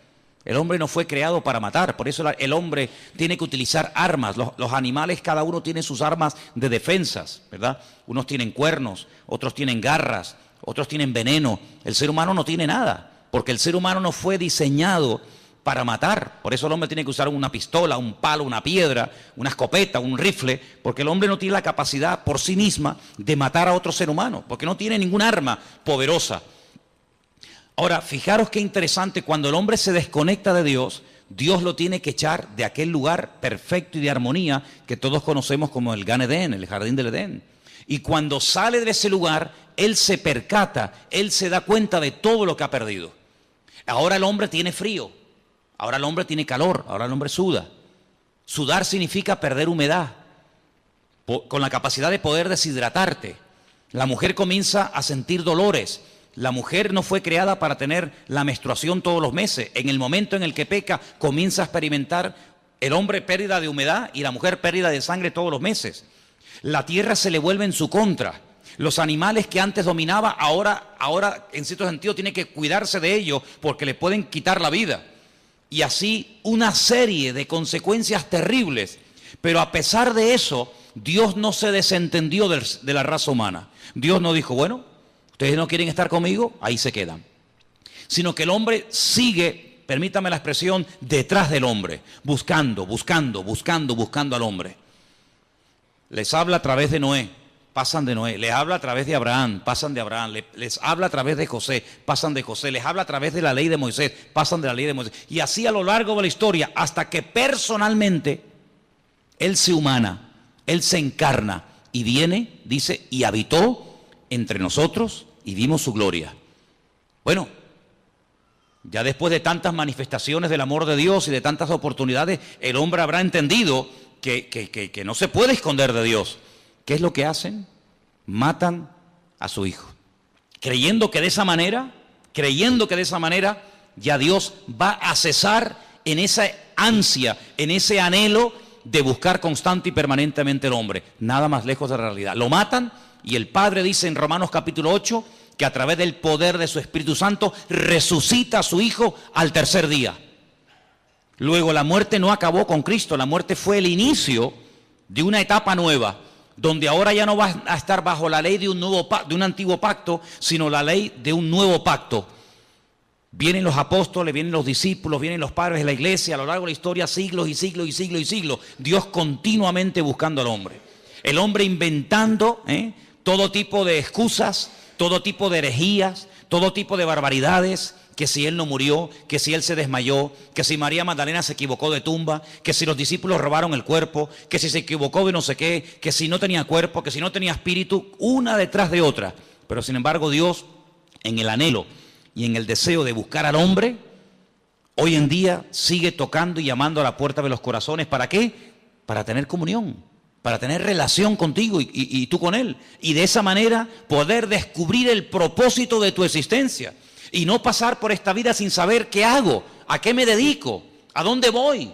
El hombre no fue creado para matar, por eso el hombre tiene que utilizar armas. Los animales, cada uno tiene sus armas de defensas, ¿verdad? Unos tienen cuernos, otros tienen garras, otros tienen veneno. El ser humano no tiene nada, porque el ser humano no fue diseñado para matar. Por eso el hombre tiene que usar una pistola, un palo, una piedra, una escopeta, un rifle, porque el hombre no tiene la capacidad por sí misma de matar a otro ser humano, porque no tiene ningún arma poderosa. Ahora, fijaros qué interesante, cuando el hombre se desconecta de Dios, Dios lo tiene que echar de aquel lugar perfecto y de armonía que todos conocemos como el Gan Edén, el jardín del Edén. Y cuando sale de ese lugar, él se percata, él se da cuenta de todo lo que ha perdido. Ahora el hombre tiene frío, ahora el hombre tiene calor, ahora el hombre suda. Sudar significa perder humedad, con la capacidad de poder deshidratarte. La mujer comienza a sentir dolores, La mujer no fue creada para tener la menstruación todos los meses. En el momento en el que peca, comienza a experimentar el hombre pérdida de humedad y la mujer pérdida de sangre todos los meses. La tierra se le vuelve en su contra. Los animales que antes dominaba, ahora en cierto sentido tiene que cuidarse de ellos porque le pueden quitar la vida. Y así una serie de consecuencias terribles. Pero a pesar de eso, Dios no se desentendió de la raza humana. Dios no dijo, bueno, ustedes no quieren estar conmigo, ahí se quedan. Sino que el hombre sigue, permítame la expresión, detrás del hombre, buscando al hombre. Les habla a través de Noé, pasan de Noé. Les habla a través de Abraham, pasan de Abraham. Les habla a través de José, pasan de José. Les habla a través de la ley de Moisés, pasan de la ley de Moisés. Y así a lo largo de la historia, hasta que personalmente Él se humana, Él se encarna y viene, dice, y habitó entre nosotros y vimos su gloria. Bueno, ya después de tantas manifestaciones del amor de Dios y de tantas oportunidades, el hombre habrá entendido que no se puede esconder de Dios. ¿Qué es lo que hacen? Matan a su hijo, creyendo que de esa manera ya Dios va a cesar en esa ansia, en ese anhelo de buscar constante y permanentemente el hombre. Nada más lejos de la realidad. Lo matan y el Padre dice en Romanos capítulo 8 que a través del poder de su Espíritu Santo resucita a su Hijo al tercer día. Luego la muerte no acabó con Cristo, la muerte fue el inicio de una etapa nueva, donde ahora ya no va a estar bajo la ley de un antiguo pacto, sino la ley de un nuevo pacto. Vienen los apóstoles, vienen los discípulos, vienen los padres de la iglesia, a lo largo de la historia, siglos y siglos y siglos y siglos. Dios continuamente buscando al hombre. El hombre inventando todo tipo de excusas, todo tipo de herejías, todo tipo de barbaridades, que si él no murió, que si él se desmayó, que si María Magdalena se equivocó de tumba, que si los discípulos robaron el cuerpo, que si se equivocó de no sé qué, que si no tenía cuerpo, que si no tenía espíritu, una detrás de otra. Pero sin embargo Dios, en el anhelo y en el deseo de buscar al hombre, hoy en día sigue tocando y llamando a la puerta de los corazones. ¿Para qué? Para tener comunión, para tener relación contigo y tú con Él. Y de esa manera poder descubrir el propósito de tu existencia. Y no pasar por esta vida sin saber qué hago, a qué me dedico, a dónde voy.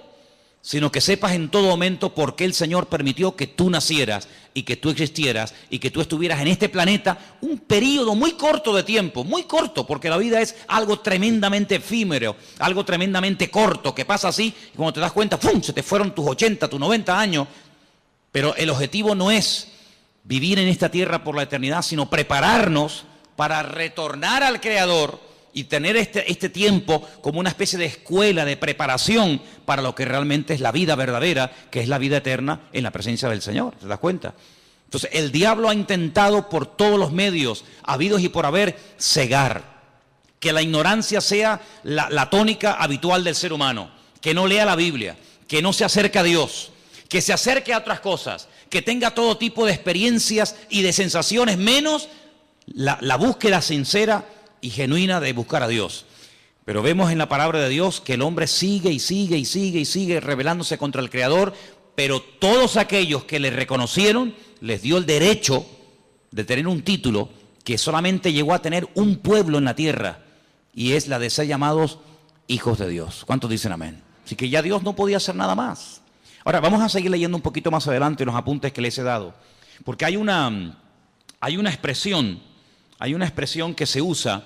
Sino que sepas en todo momento por qué el Señor permitió que tú nacieras y que tú existieras y que tú estuvieras en este planeta un periodo muy corto de tiempo, muy corto, porque la vida es algo tremendamente efímero, algo tremendamente corto, que pasa así y cuando te das cuenta, ¡fum!, se te fueron tus 80, tus 90 años. Pero el objetivo no es vivir en esta tierra por la eternidad, sino prepararnos para retornar al Creador y tener este tiempo como una especie de escuela, de preparación para lo que realmente es la vida verdadera, que es la vida eterna en la presencia del Señor. ¿Te das cuenta? Entonces el diablo ha intentado por todos los medios habidos y por haber cegar, que la ignorancia sea la tónica habitual del ser humano, que no lea la Biblia, que no se acerque a Dios, que se acerque a otras cosas, que tenga todo tipo de experiencias y de sensaciones, menos la búsqueda sincera y genuina de buscar a Dios. Pero vemos en la palabra de Dios que el hombre sigue y sigue y sigue y sigue rebelándose contra el Creador, pero todos aquellos que le reconocieron les dio el derecho de tener un título que solamente llegó a tener un pueblo en la tierra, y es la de ser llamados hijos de Dios. ¿Cuántos dicen amén? Así que ya Dios no podía hacer nada más. Ahora vamos a seguir leyendo un poquito más adelante los apuntes que les he dado, porque hay una expresión que se usa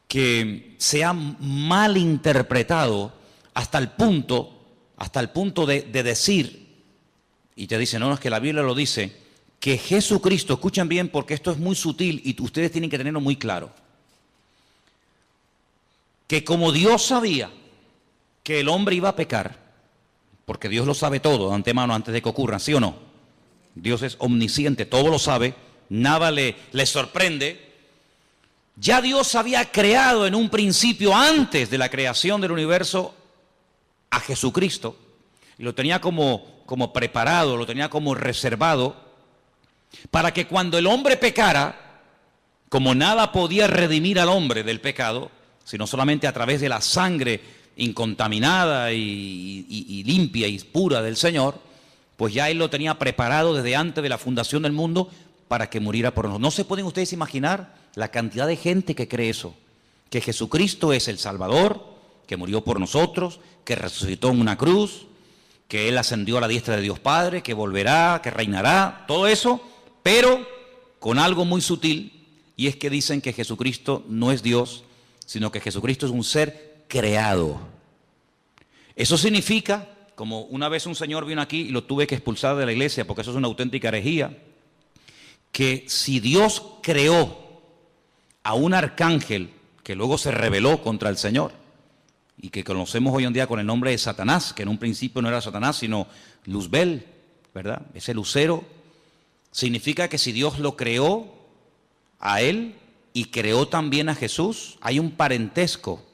que se ha malinterpretado hasta el punto de decir, y te dicen, no, es que la Biblia lo dice, que Jesucristo, escuchen bien porque esto es muy sutil y ustedes tienen que tenerlo muy claro, que como Dios sabía que el hombre iba a pecar, porque Dios lo sabe todo de antemano antes de que ocurra, ¿sí o no? Dios es omnisciente, todo lo sabe, nada le sorprende. Ya Dios había creado en un principio, antes de la creación del universo, a Jesucristo. Y lo tenía como preparado, lo tenía como reservado, para que cuando el hombre pecara, como nada podía redimir al hombre del pecado, sino solamente a través de la sangre incontaminada y limpia y pura del Señor, pues ya Él lo tenía preparado desde antes de la fundación del mundo para que muriera por nosotros. ¿No se pueden ustedes imaginar la cantidad de gente que cree eso, que Jesucristo es el Salvador, que murió por nosotros, que resucitó en una cruz, que Él ascendió a la diestra de Dios Padre, que volverá, que reinará, todo eso, pero con algo muy sutil, y es que dicen que Jesucristo no es Dios, sino que Jesucristo es un ser creado. Eso significa, como una vez un señor vino aquí y lo tuve que expulsar de la iglesia, porque eso es una auténtica herejía, que si Dios creó a un arcángel que luego se rebeló contra el Señor, y que conocemos hoy en día con el nombre de Satanás, que en un principio no era Satanás, sino Luzbel, ¿verdad? Ese lucero, significa que si Dios lo creó a él y creó también a Jesús, hay un parentesco,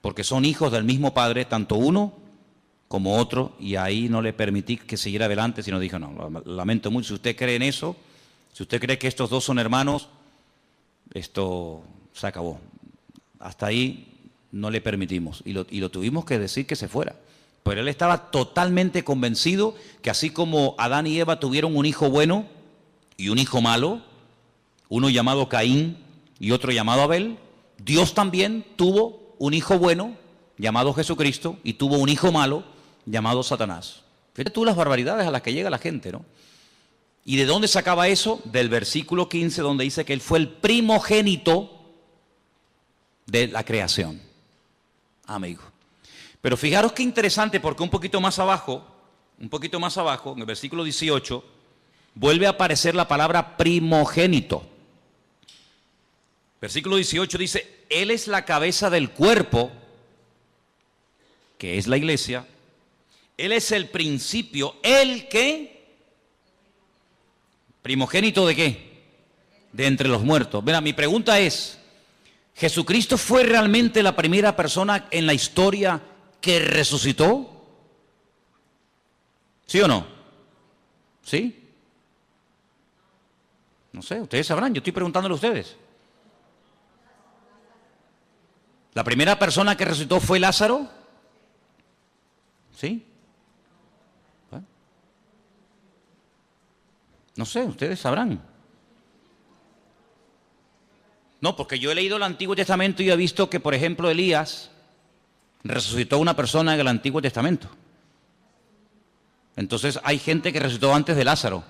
porque son hijos del mismo Padre, tanto uno como otro, y ahí no le permití que siguiera adelante, sino dijo, no, lamento mucho, si usted cree en eso, si usted cree que estos dos son hermanos, esto se acabó. Hasta ahí no le permitimos, y lo tuvimos que decir que se fuera. Pero él estaba totalmente convencido que así como Adán y Eva tuvieron un hijo bueno y un hijo malo, uno llamado Caín y otro llamado Abel, Dios también tuvo un hijo bueno llamado Jesucristo y tuvo un hijo malo llamado Satanás. Fíjate tú las barbaridades a las que llega la gente, ¿no? ¿Y de dónde sacaba eso? Del versículo 15, donde dice que él fue el primogénito de la creación. Amigo. Pero fijaros qué interesante, porque un poquito más abajo, en el versículo 18, vuelve a aparecer la palabra primogénito. Versículo 18 dice, Él es la cabeza del cuerpo, que es la iglesia. Él es el principio, ¿el qué? ¿Primogénito de qué? De entre los muertos. Mira, mi pregunta es, ¿Jesucristo fue realmente la primera persona en la historia que resucitó? ¿Sí o no? ¿Sí? No sé, ustedes sabrán, yo estoy preguntándole a ustedes. ¿La primera persona que resucitó fue Lázaro? ¿Sí? Bueno. No sé, ustedes sabrán. No, porque yo he leído el Antiguo Testamento y he visto que, por ejemplo, Elías resucitó a una persona en el Antiguo Testamento. Entonces hay gente que resucitó antes de Lázaro,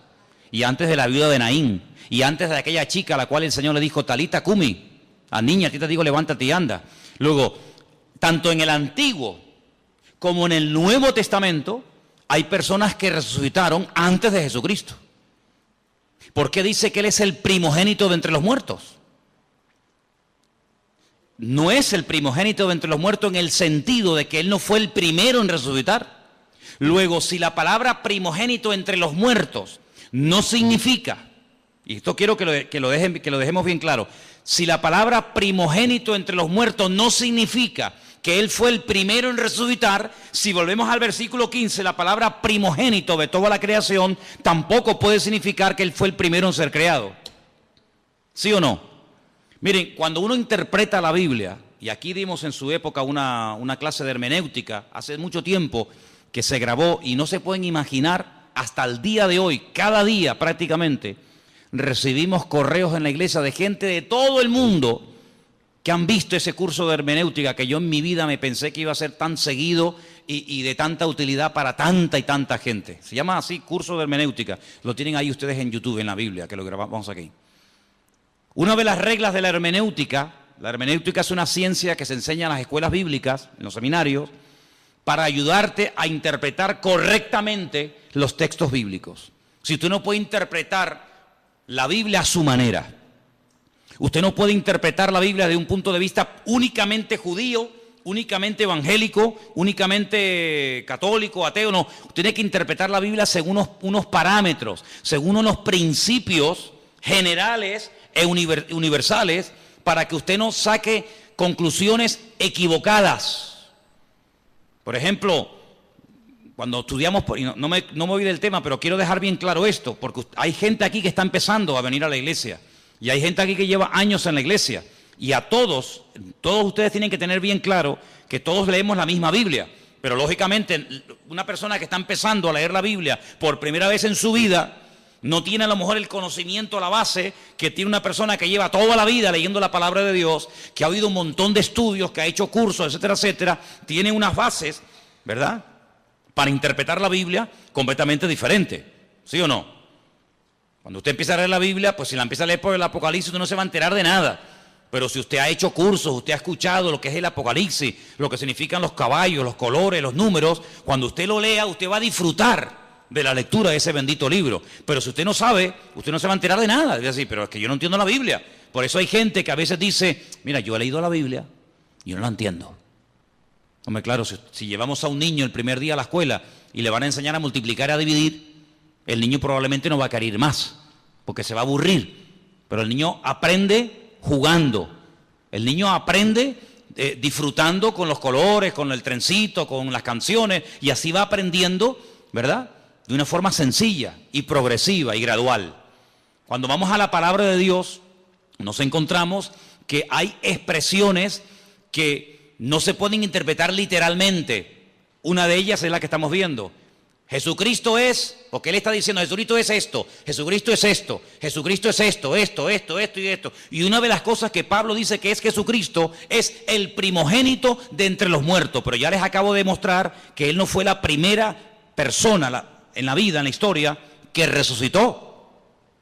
y antes de la viuda de Naín, y antes de aquella chica a la cual el Señor le dijo, Talita Cumi, a niña, a ti te digo, levántate y anda. Luego, tanto en el Antiguo como en el Nuevo Testamento, hay personas que resucitaron antes de Jesucristo. ¿Por qué dice que Él es el primogénito de entre los muertos? No es el primogénito de entre los muertos en el sentido de que Él no fue el primero en resucitar. Luego, si la palabra primogénito entre los muertos no significa, y esto quiero que lo dejemos bien claro, si la palabra primogénito entre los muertos no significa que Él fue el primero en resucitar, si volvemos al versículo 15, la palabra primogénito de toda la creación tampoco puede significar que Él fue el primero en ser creado. ¿Sí o no? Miren, cuando uno interpreta la Biblia, y aquí dimos en su época una clase de hermenéutica, hace mucho tiempo que se grabó, y no se pueden imaginar, hasta el día de hoy, cada día prácticamente, recibimos correos en la iglesia de gente de todo el mundo que han visto ese curso de hermenéutica que yo en mi vida me pensé que iba a ser tan seguido y de tanta utilidad para tanta y tanta gente. Se llama así, curso de hermenéutica. Lo tienen ahí ustedes en YouTube, en la Biblia, que lo grabamos aquí. Una de las reglas de la hermenéutica es una ciencia que se enseña en las escuelas bíblicas, en los seminarios, para ayudarte a interpretar correctamente los textos bíblicos. Si usted no puede interpretar la Biblia a su manera, usted no puede interpretar la Biblia de un punto de vista únicamente judío, únicamente evangélico, únicamente católico, ateo, no. Usted tiene que interpretar la Biblia según unos parámetros, según unos principios generales e universales, para que usted no saque conclusiones equivocadas. Por ejemplo, cuando estudiamos, no me voy del tema, pero quiero dejar bien claro esto, porque hay gente aquí que está empezando a venir a la iglesia, y hay gente aquí que lleva años en la iglesia, y a todos ustedes tienen que tener bien claro que todos leemos la misma Biblia, pero lógicamente una persona que está empezando a leer la Biblia por primera vez en su vida, No tiene a lo mejor el conocimiento a la base que tiene una persona que lleva toda la vida leyendo la palabra de Dios, que ha oído un montón de estudios, que ha hecho cursos, etcétera, etcétera. Tiene unas bases, ¿verdad?, para interpretar la Biblia completamente diferente. ¿Sí o no? Cuando usted empieza a leer la Biblia, pues si la empieza a leer por el Apocalipsis, usted no se va a enterar de nada. Pero si usted ha hecho cursos, usted ha escuchado lo que es el Apocalipsis, lo que significan los caballos, los colores, los números, cuando usted lo lea, usted va a disfrutar de la lectura de ese bendito libro. Pero si usted no sabe, usted no se va a enterar de nada. Es decir, pero es que yo no entiendo la Biblia. Por eso hay gente que a veces dice, mira, yo he leído la Biblia y yo no la entiendo. Hombre, claro, si llevamos a un niño el primer día a la escuela y le van a enseñar a multiplicar y a dividir, el niño probablemente no va a querer ir más, porque se va a aburrir. Pero el niño aprende jugando. El niño aprende disfrutando con los colores, con el trencito, con las canciones, y así va aprendiendo, ¿verdad?, de una forma sencilla y progresiva y gradual. Cuando vamos a la palabra de Dios, nos encontramos que hay expresiones que no se pueden interpretar literalmente. Una de ellas es la que estamos viendo. Jesucristo es, porque Él está diciendo, Jesucristo es esto, Jesucristo es esto, Jesucristo es esto y esto. Y una de las cosas que Pablo dice que es Jesucristo es el primogénito de entre los muertos. Pero ya les acabo de mostrar que Él no fue la primera persona en la vida, en la historia, que resucitó.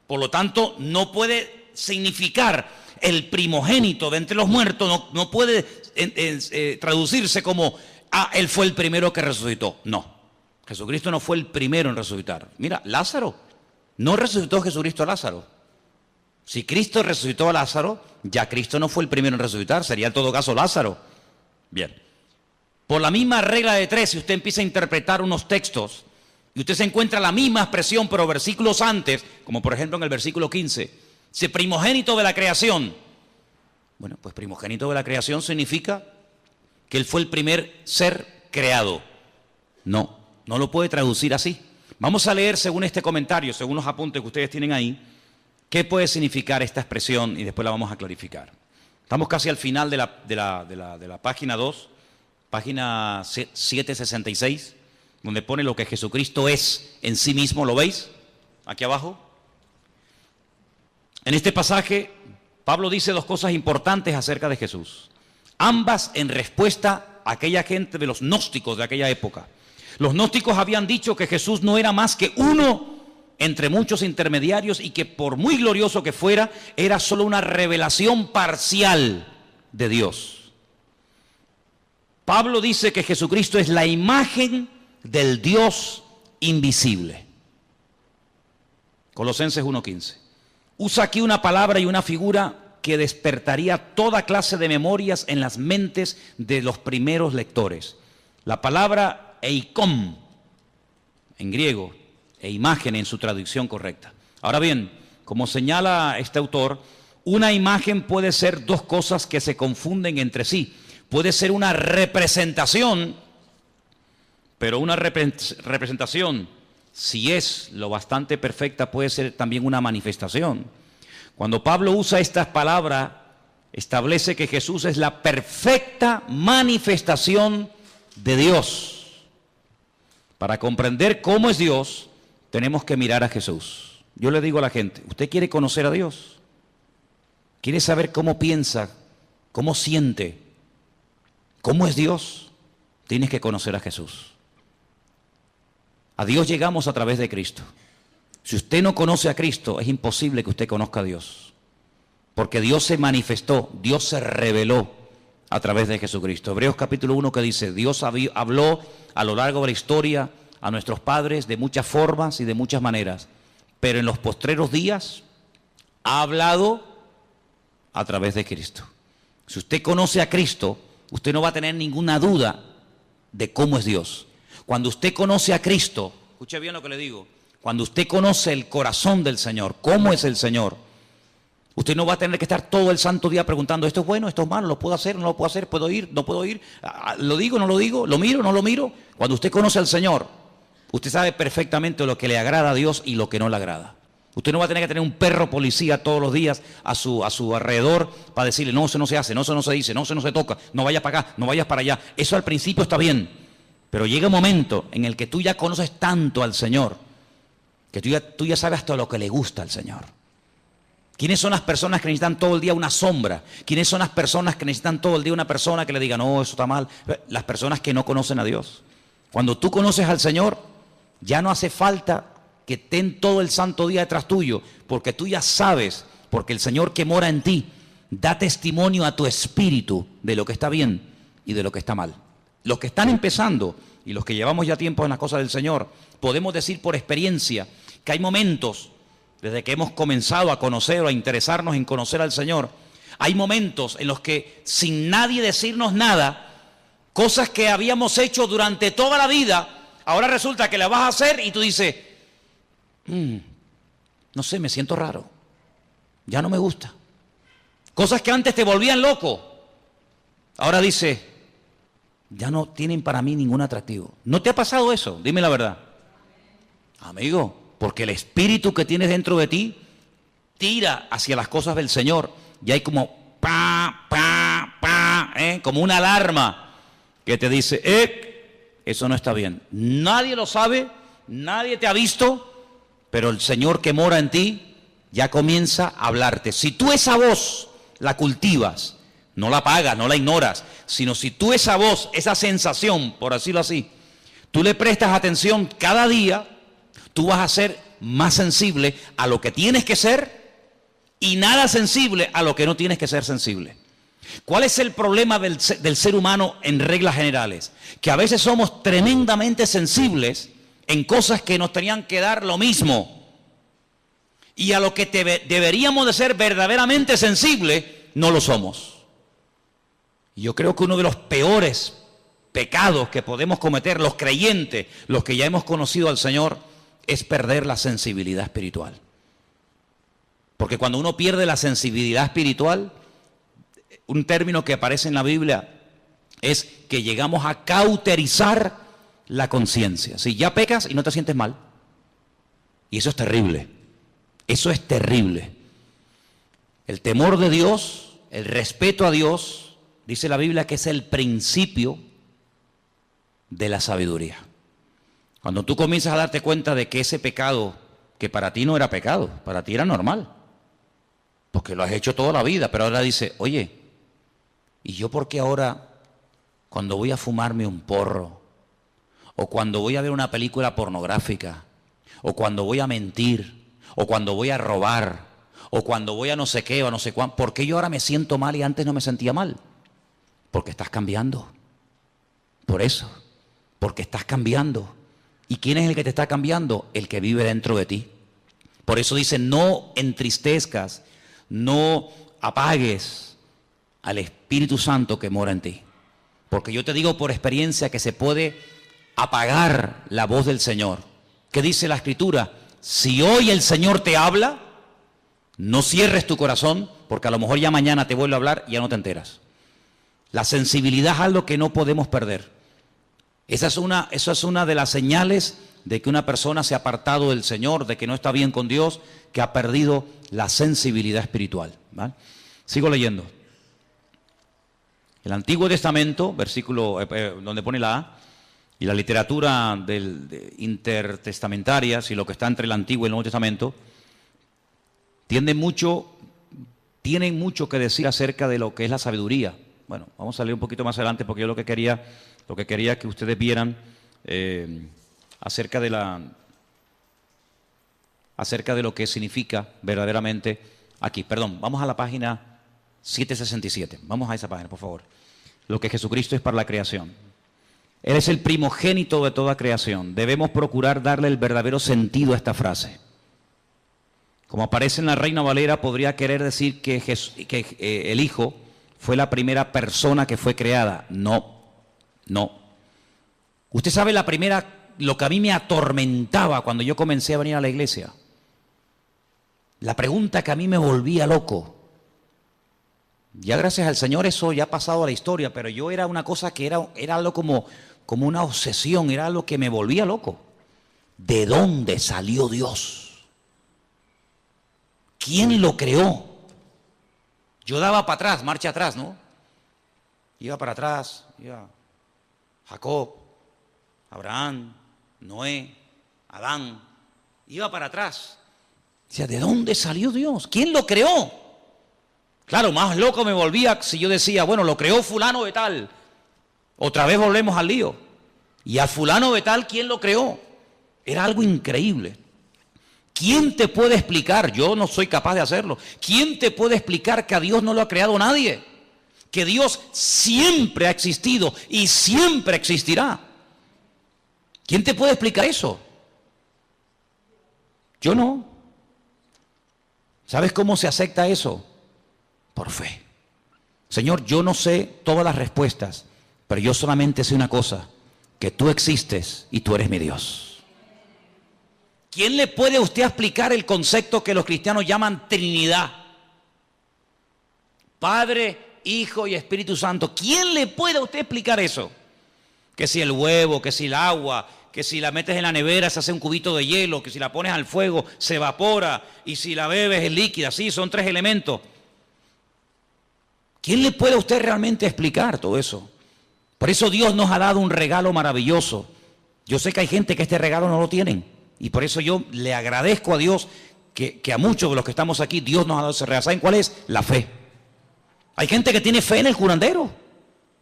Por lo tanto, no puede significar el primogénito de entre los muertos, no puede traducirse como, Él fue el primero que resucitó. No, Jesucristo no fue el primero en resucitar. Mira, Lázaro, no resucitó Jesucristo a Lázaro. Si Cristo resucitó a Lázaro, ya Cristo no fue el primero en resucitar, sería en todo caso Lázaro. Bien, por la misma regla de tres, si usted empieza a interpretar unos textos, y usted se encuentra la misma expresión, pero versículos antes, como por ejemplo en el versículo 15, dice primogénito de la creación. Bueno, pues primogénito de la creación significa que Él fue el primer ser creado. No lo puede traducir así. Vamos a leer según este comentario, según los apuntes que ustedes tienen ahí, qué puede significar esta expresión y después la vamos a clarificar. Estamos casi al final de la página 2, página 766. Donde pone lo que Jesucristo es en sí mismo, ¿lo veis? Aquí abajo. En este pasaje, Pablo dice dos cosas importantes acerca de Jesús. Ambas en respuesta a aquella gente de los gnósticos de aquella época. Los gnósticos habían dicho que Jesús no era más que uno entre muchos intermediarios y que por muy glorioso que fuera, era solo una revelación parcial de Dios. Pablo dice que Jesucristo es la imagen del Dios invisible. Colosenses 1:15. Usa aquí una palabra y una figura que despertaría toda clase de memorias en las mentes de los primeros lectores. La palabra eikon, en griego, e imagen en su traducción correcta. Ahora bien, como señala este autor, una imagen puede ser dos cosas que se confunden entre sí. Puede ser una representación, pero una representación, si es lo bastante perfecta, puede ser también una manifestación. Cuando Pablo usa estas palabras, establece que Jesús es la perfecta manifestación de Dios. Para comprender cómo es Dios, tenemos que mirar a Jesús. Yo le digo a la gente, ¿usted quiere conocer a Dios? ¿Quiere saber cómo piensa, cómo siente, cómo es Dios? Tienes que conocer a Jesús. A Dios llegamos a través de Cristo. Si usted no conoce a Cristo, es imposible que usted conozca a Dios. Porque Dios se manifestó, Dios se reveló a través de Jesucristo. Hebreos capítulo 1 que dice, Dios habló a lo largo de la historia a nuestros padres de muchas formas y de muchas maneras. Pero en los postreros días ha hablado a través de Cristo. Si usted conoce a Cristo, usted no va a tener ninguna duda de cómo es Dios. Cuando usted conoce a Cristo, escuche bien lo que le digo, cuando usted conoce el corazón del Señor, cómo es el Señor, usted no va a tener que estar todo el santo día preguntando, esto es bueno, esto es malo, lo puedo hacer, no lo puedo hacer, puedo ir, no puedo ir, lo digo, no lo digo, lo miro, no lo miro. Cuando usted conoce al Señor, usted sabe perfectamente lo que le agrada a Dios y lo que no le agrada. Usted no va a tener que tener un perro policía todos los días a su alrededor para decirle, no, eso no se hace, no, eso no se dice, no, eso no se toca, no vayas para acá, no vayas para allá. Eso al principio está bien, pero llega un momento en el que tú ya conoces tanto al Señor que tú ya sabes hasta lo que le gusta al Señor. ¿Quiénes son las personas que necesitan todo el día una sombra? ¿Quiénes son las personas que necesitan todo el día una persona que le diga, no, eso está mal? Las personas que no conocen a Dios. Cuando tú conoces al Señor, ya no hace falta que estén todo el santo día detrás tuyo, porque tú ya sabes, porque el Señor que mora en ti da testimonio a tu espíritu de lo que está bien y de lo que está mal. Los que están empezando y los que llevamos ya tiempo en las cosas del Señor, podemos decir por experiencia que hay momentos, desde que hemos comenzado a conocer o a interesarnos en conocer al Señor, hay momentos en los que sin nadie decirnos nada, cosas que habíamos hecho durante toda la vida, ahora resulta que las vas a hacer y tú dices, no sé, me siento raro, ya no me gusta. Cosas que antes te volvían loco, ahora dices, ya no tienen para mí ningún atractivo. ¿No te ha pasado eso? Dime la verdad. Amigo, porque el espíritu que tienes dentro de ti tira hacia las cosas del Señor y hay como como una alarma que te dice, eso no está bien. Nadie lo sabe, nadie te ha visto, pero el Señor que mora en ti ya comienza a hablarte. Si tú esa voz la cultivas, no la apagas, no la ignoras, sino si tú esa voz, esa sensación, por decirlo así, tú le prestas atención cada día, tú vas a ser más sensible a lo que tienes que ser y nada sensible a lo que no tienes que ser sensible. ¿Cuál es el problema del ser humano en reglas generales? Que a veces somos tremendamente sensibles en cosas que nos tenían que dar lo mismo. Y a lo que deberíamos de ser verdaderamente sensibles, no lo somos. Y yo creo que uno de los peores pecados que podemos cometer los creyentes, los que ya hemos conocido al Señor, es perder la sensibilidad espiritual. Porque cuando uno pierde la sensibilidad espiritual, un término que aparece en la Biblia es que llegamos a cauterizar la conciencia. Si ya pecas y no te sientes mal. Y eso es terrible. Eso es terrible. El temor de Dios, el respeto a Dios, dice la Biblia que es el principio de la sabiduría. Cuando tú comienzas a darte cuenta de que ese pecado, que para ti no era pecado, para ti era normal, porque lo has hecho toda la vida, pero ahora dice, oye, ¿y yo por qué ahora, cuando voy a fumarme un porro, o cuando voy a ver una película pornográfica, o cuando voy a mentir, o cuando voy a robar, o cuando voy a no sé qué, o no sé cuánto, ¿por qué yo ahora me siento mal y antes no me sentía mal? Porque estás cambiando. Por eso, porque estás cambiando. ¿Y quién es el que te está cambiando? El que vive dentro de ti. Por eso dice, no entristezcas, no apagues al Espíritu Santo que mora en ti. Porque yo te digo por experiencia que se puede apagar la voz del Señor. ¿Qué dice la Escritura? Si hoy el Señor te habla, no cierres tu corazón, porque a lo mejor ya mañana te vuelve a hablar y ya no te enteras. La sensibilidad es algo que no podemos perder. Esa es una de las señales de que una persona se ha apartado del Señor, de que no está bien con Dios, que ha perdido la sensibilidad espiritual. ¿Vale? Sigo leyendo. El Antiguo Testamento, versículo donde pone la A, y la literatura intertestamentaria, si lo que está entre el Antiguo y el Nuevo Testamento, tienen mucho que decir acerca de lo que es la sabiduría. Bueno, vamos a leer un poquito más adelante porque yo lo que quería que ustedes vieran acerca de lo que significa verdaderamente aquí. Perdón, vamos a la página 767. Vamos a esa página, por favor. Lo que Jesucristo es para la creación. Él es el primogénito de toda creación. Debemos procurar darle el verdadero sentido a esta frase. Como aparece en la Reina Valera, podría querer decir que el Hijo fue la primera persona que fue creada. No. Usted sabe lo que a mí me atormentaba cuando yo comencé a venir a la iglesia. La pregunta que a mí me volvía loco. Ya gracias al Señor eso ya ha pasado a la historia, pero yo era una cosa que era algo como una obsesión, era algo que me volvía loco. ¿De dónde salió Dios? ¿Quién lo creó? Yo daba para atrás, marcha atrás, ¿no? Iba para atrás, iba Jacob, Abraham, Noé, Adán, Iba para atrás. Decía, ¿de dónde salió Dios? ¿Quién lo creó? Claro, más loco me volvía si yo decía, bueno, lo creó fulano de tal. Otra vez volvemos al lío. Y a fulano de tal, ¿quién lo creó? Era algo increíble. ¿Quién te puede explicar? Yo no soy capaz de hacerlo. ¿Quién te puede explicar que a Dios no lo ha creado nadie? Que Dios siempre ha existido y siempre existirá. ¿Quién te puede explicar eso? Yo no. ¿Sabes cómo se acepta eso? Por fe. Señor, yo no sé todas las respuestas, pero yo solamente sé una cosa, que tú existes y tú eres mi Dios. ¿Quién le puede a usted explicar el concepto que los cristianos llaman Trinidad? Padre, Hijo y Espíritu Santo. ¿Quién le puede a usted explicar eso? Que si el huevo, que si el agua, que si la metes en la nevera se hace un cubito de hielo, que si la pones al fuego se evapora y si la bebes es líquida. Sí, son 3 elementos. ¿Quién le puede a usted realmente explicar todo eso? Por eso Dios nos ha dado un regalo maravilloso. Yo sé que hay gente que este regalo no lo tienen. Y por eso yo le agradezco a Dios que a muchos de los que estamos aquí, Dios nos ha dado ese regalo. ¿Saben cuál es? La fe. Hay gente que tiene fe en el curandero.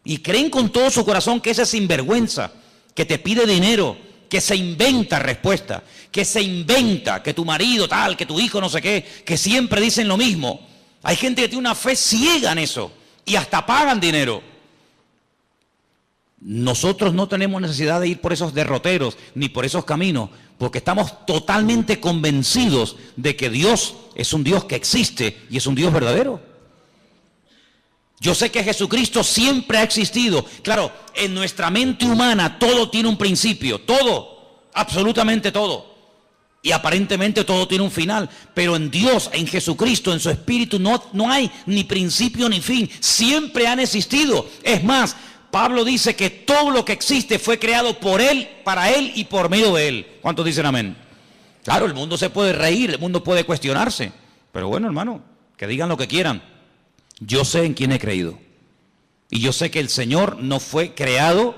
Y creen con todo su corazón que ese es sinvergüenza, que te pide dinero, que se inventa respuesta, que se inventa que tu marido tal, que tu hijo no sé qué, que siempre dicen lo mismo. Hay gente que tiene una fe ciega en eso y hasta pagan dinero. Nosotros no tenemos necesidad de ir por esos derroteros ni por esos caminos, porque estamos totalmente convencidos de que Dios es un Dios que existe y es un Dios verdadero. Yo sé que Jesucristo siempre ha existido. Claro, en nuestra mente humana todo tiene un principio, todo, absolutamente todo. Y aparentemente todo tiene un final, pero en Dios, en Jesucristo, en su Espíritu no hay ni principio ni fin. Siempre han existido. Es más, Pablo dice que todo lo que existe fue creado por Él, para Él y por medio de Él. ¿Cuántos dicen amén? Claro, el mundo se puede reír, el mundo puede cuestionarse. Pero bueno, hermano, que digan lo que quieran. Yo sé en quién he creído. Y yo sé que el Señor no fue creado,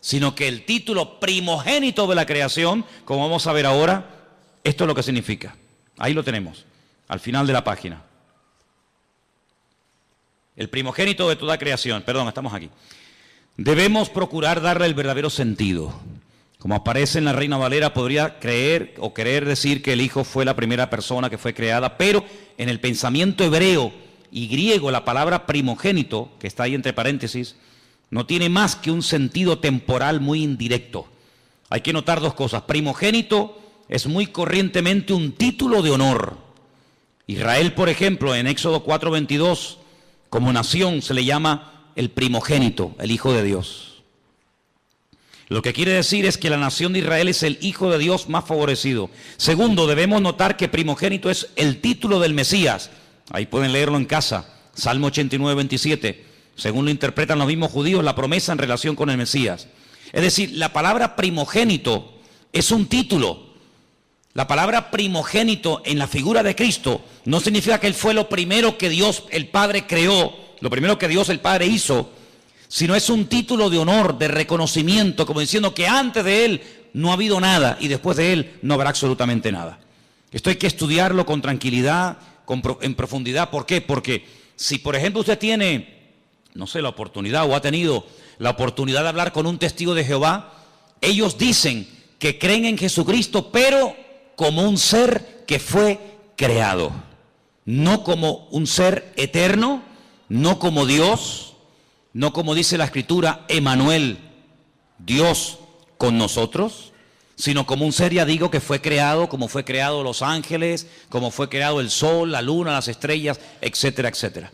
sino que el título primogénito de la creación, como vamos a ver ahora, esto es lo que significa. Ahí lo tenemos, al final de la página. El primogénito de toda creación. Perdón, estamos aquí. Debemos procurar darle el verdadero sentido. Como aparece en la Reina Valera, podría creer o querer decir que el Hijo fue la primera persona que fue creada, pero en el pensamiento hebreo y griego, la palabra primogénito, que está ahí entre paréntesis, no tiene más que un sentido temporal muy indirecto. Hay que notar 2 cosas. Primogénito es muy corrientemente un título de honor. Israel, por ejemplo, en Éxodo 4:22, como nación se le llama el primogénito, el Hijo de Dios. Lo que quiere decir es que la nación de Israel es el Hijo de Dios más favorecido. Segundo, debemos notar que primogénito es el título del Mesías. Ahí pueden leerlo en casa, Salmo 89:27. Según lo interpretan los mismos judíos, la promesa en relación con el Mesías. Es decir, la palabra primogénito es un título. La palabra primogénito en la figura de Cristo no significa que Él fue lo primero que Dios el Padre creó, lo primero que Dios el Padre hizo, sino es un título de honor, de reconocimiento, como diciendo que antes de Él no ha habido nada y después de Él no habrá absolutamente nada. Esto hay que estudiarlo con tranquilidad, en profundidad. ¿Por qué? Porque si, por ejemplo, usted tiene, no sé, la oportunidad o ha tenido la oportunidad de hablar con un testigo de Jehová, ellos dicen que creen en Jesucristo, pero como un ser que fue creado, no como un ser eterno, no como Dios, no como dice la Escritura, Emmanuel, Dios con nosotros, sino como un ser, ya digo, que fue creado, como fue creado los ángeles, como fue creado el sol, la luna, las estrellas, etcétera, etcétera.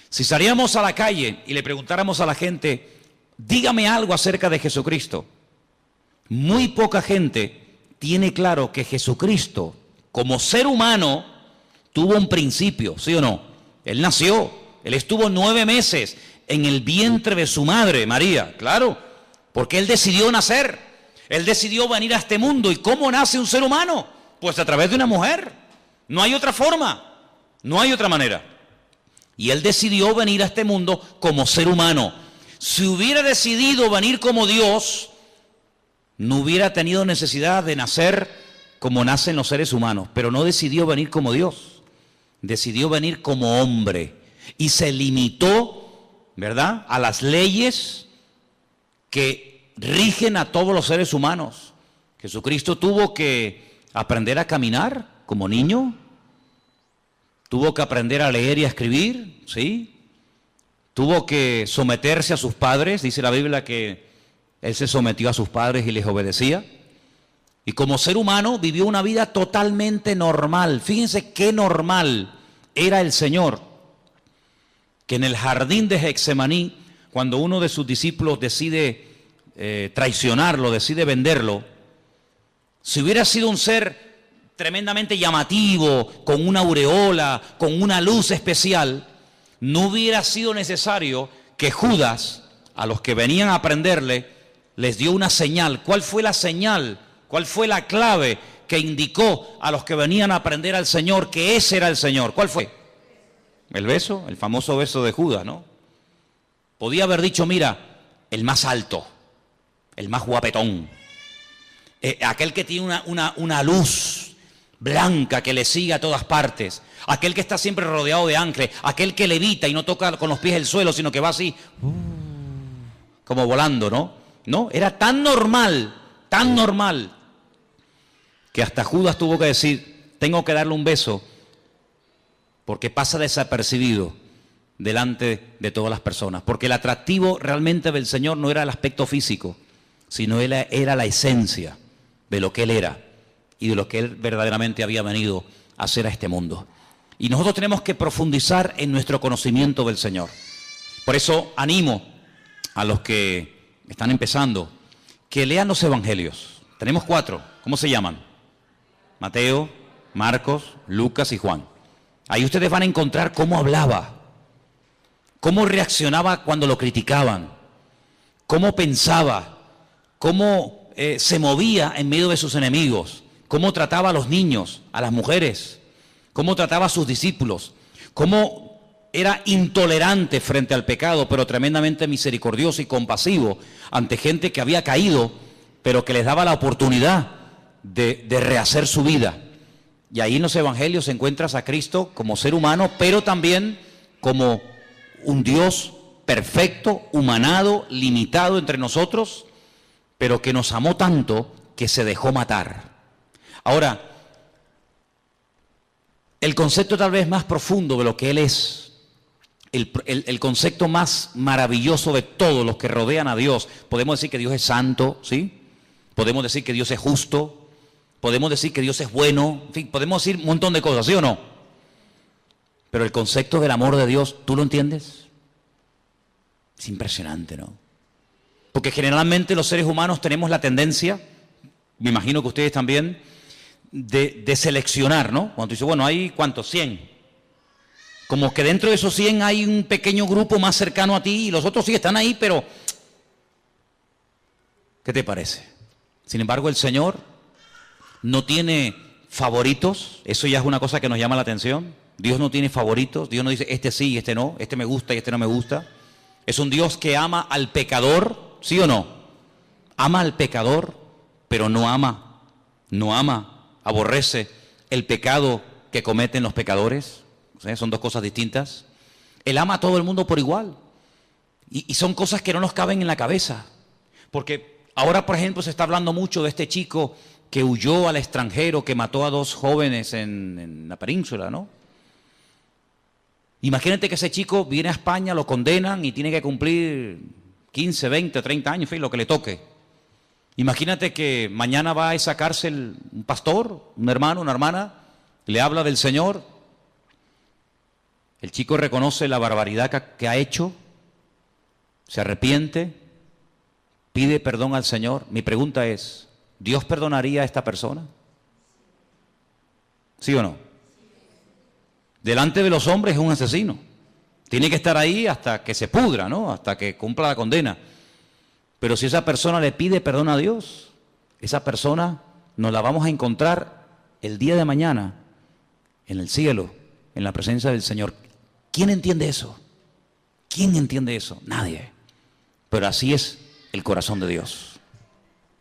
Si saliéramos a la calle y le preguntáramos a la gente, dígame algo acerca de Jesucristo, muy poca gente tiene claro que Jesucristo, como ser humano, tuvo un principio, ¿sí o no? Él nació, Él estuvo 9 meses en el vientre de su madre, María, claro, porque Él decidió nacer, Él decidió venir a este mundo. ¿Y cómo nace un ser humano? Pues a través de una mujer, no hay otra forma, no hay otra manera. Y Él decidió venir a este mundo como ser humano. Si hubiera decidido venir como Dios, no hubiera tenido necesidad de nacer como nacen los seres humanos, pero no decidió venir como Dios, decidió venir como hombre y se limitó, ¿verdad?, a las leyes que rigen a todos los seres humanos. Jesucristo tuvo que aprender a caminar como niño, tuvo que aprender a leer y a escribir, ¿sí? Tuvo que someterse a sus padres, dice la Biblia que Él se sometió a sus padres y les obedecía. Y como ser humano vivió una vida totalmente normal. Fíjense qué normal era el Señor, que en el jardín de Getsemaní, cuando uno de sus discípulos decide traicionarlo, decide venderlo, si hubiera sido un ser tremendamente llamativo, con una aureola, con una luz especial, no hubiera sido necesario que Judas, a los que venían a prenderle, les dio una señal. ¿Cuál fue la señal? ¿Cuál fue la clave que indicó a los que venían a prender al Señor que ese era el Señor? ¿Cuál fue? El beso, el famoso beso de Judas, ¿no? Podía haber dicho, mira, el más alto, el más guapetón, aquel que tiene una luz blanca que le sigue a todas partes, aquel que está siempre rodeado de ángeles, aquel que levita y no toca con los pies el suelo, sino que va así, como volando, ¿no? No, era tan normal, que hasta Judas tuvo que decir, tengo que darle un beso, porque pasa desapercibido delante de todas las personas. Porque el atractivo realmente del Señor no era el aspecto físico, sino era la esencia de lo que Él era y de lo que Él verdaderamente había venido a hacer a este mundo. Y nosotros tenemos que profundizar en nuestro conocimiento del Señor. Por eso animo a los que están empezando que lean los evangelios. Tenemos 4. ¿Cómo se llaman? Mateo, Marcos, Lucas y Juan. Ahí ustedes van a encontrar cómo hablaba, cómo reaccionaba cuando lo criticaban, cómo pensaba, cómo se movía en medio de sus enemigos, cómo trataba a los niños, a las mujeres, cómo trataba a sus discípulos, cómo era intolerante frente al pecado, pero tremendamente misericordioso y compasivo ante gente que había caído, pero que les daba la oportunidad de rehacer su vida. Y ahí en los evangelios encuentras a Cristo como ser humano, pero también como un Dios perfecto, humanado, limitado entre nosotros, pero que nos amó tanto que se dejó matar. Ahora, el concepto tal vez más profundo de lo que Él es, el concepto más maravilloso de todos los que rodean a Dios, podemos decir que Dios es santo, ¿sí? Podemos decir que Dios es justo, podemos decir que Dios es bueno, en fin, podemos decir un montón de cosas, ¿sí o no? Pero el concepto del amor de Dios, ¿tú lo entiendes? Es impresionante, ¿no? Porque generalmente los seres humanos tenemos la tendencia, me imagino que ustedes también, de seleccionar, ¿no? Cuando tú dices, bueno, hay ¿cuántos? 100. Como que dentro de esos 100 hay un pequeño grupo más cercano a ti y los otros sí están ahí, pero ¿qué te parece? Sin embargo, el Señor no tiene favoritos, eso ya es una cosa que nos llama la atención. Dios no tiene favoritos, Dios no dice este sí y este no, este me gusta y este no me gusta. Es un Dios que ama al pecador, ¿sí o no? Ama al pecador, pero no ama, aborrece el pecado que cometen los pecadores. O sea, son dos cosas distintas. Él ama a todo el mundo por igual. Y son cosas que no nos caben en la cabeza. Porque ahora, por ejemplo, se está hablando mucho de este chico que huyó al extranjero, que mató a 2 jóvenes en la península, ¿no? Imagínate que ese chico viene a España, lo condenan y tiene que cumplir 15, 20, 30 años, en fin, lo que le toque. Imagínate que mañana va a esa cárcel un pastor, un hermano, una hermana, le habla del Señor. El chico reconoce la barbaridad que ha hecho, se arrepiente, pide perdón al Señor. Mi pregunta es, ¿Dios perdonaría a esta persona? ¿Sí o no? Delante de los hombres es un asesino. Tiene que estar ahí hasta que se pudra, ¿no? Hasta que cumpla la condena. Pero si esa persona le pide perdón a Dios, esa persona nos la vamos a encontrar el día de mañana en el cielo, en la presencia del Señor. ¿Quién entiende eso? ¿Quién entiende eso? Nadie. Pero así es el corazón de Dios.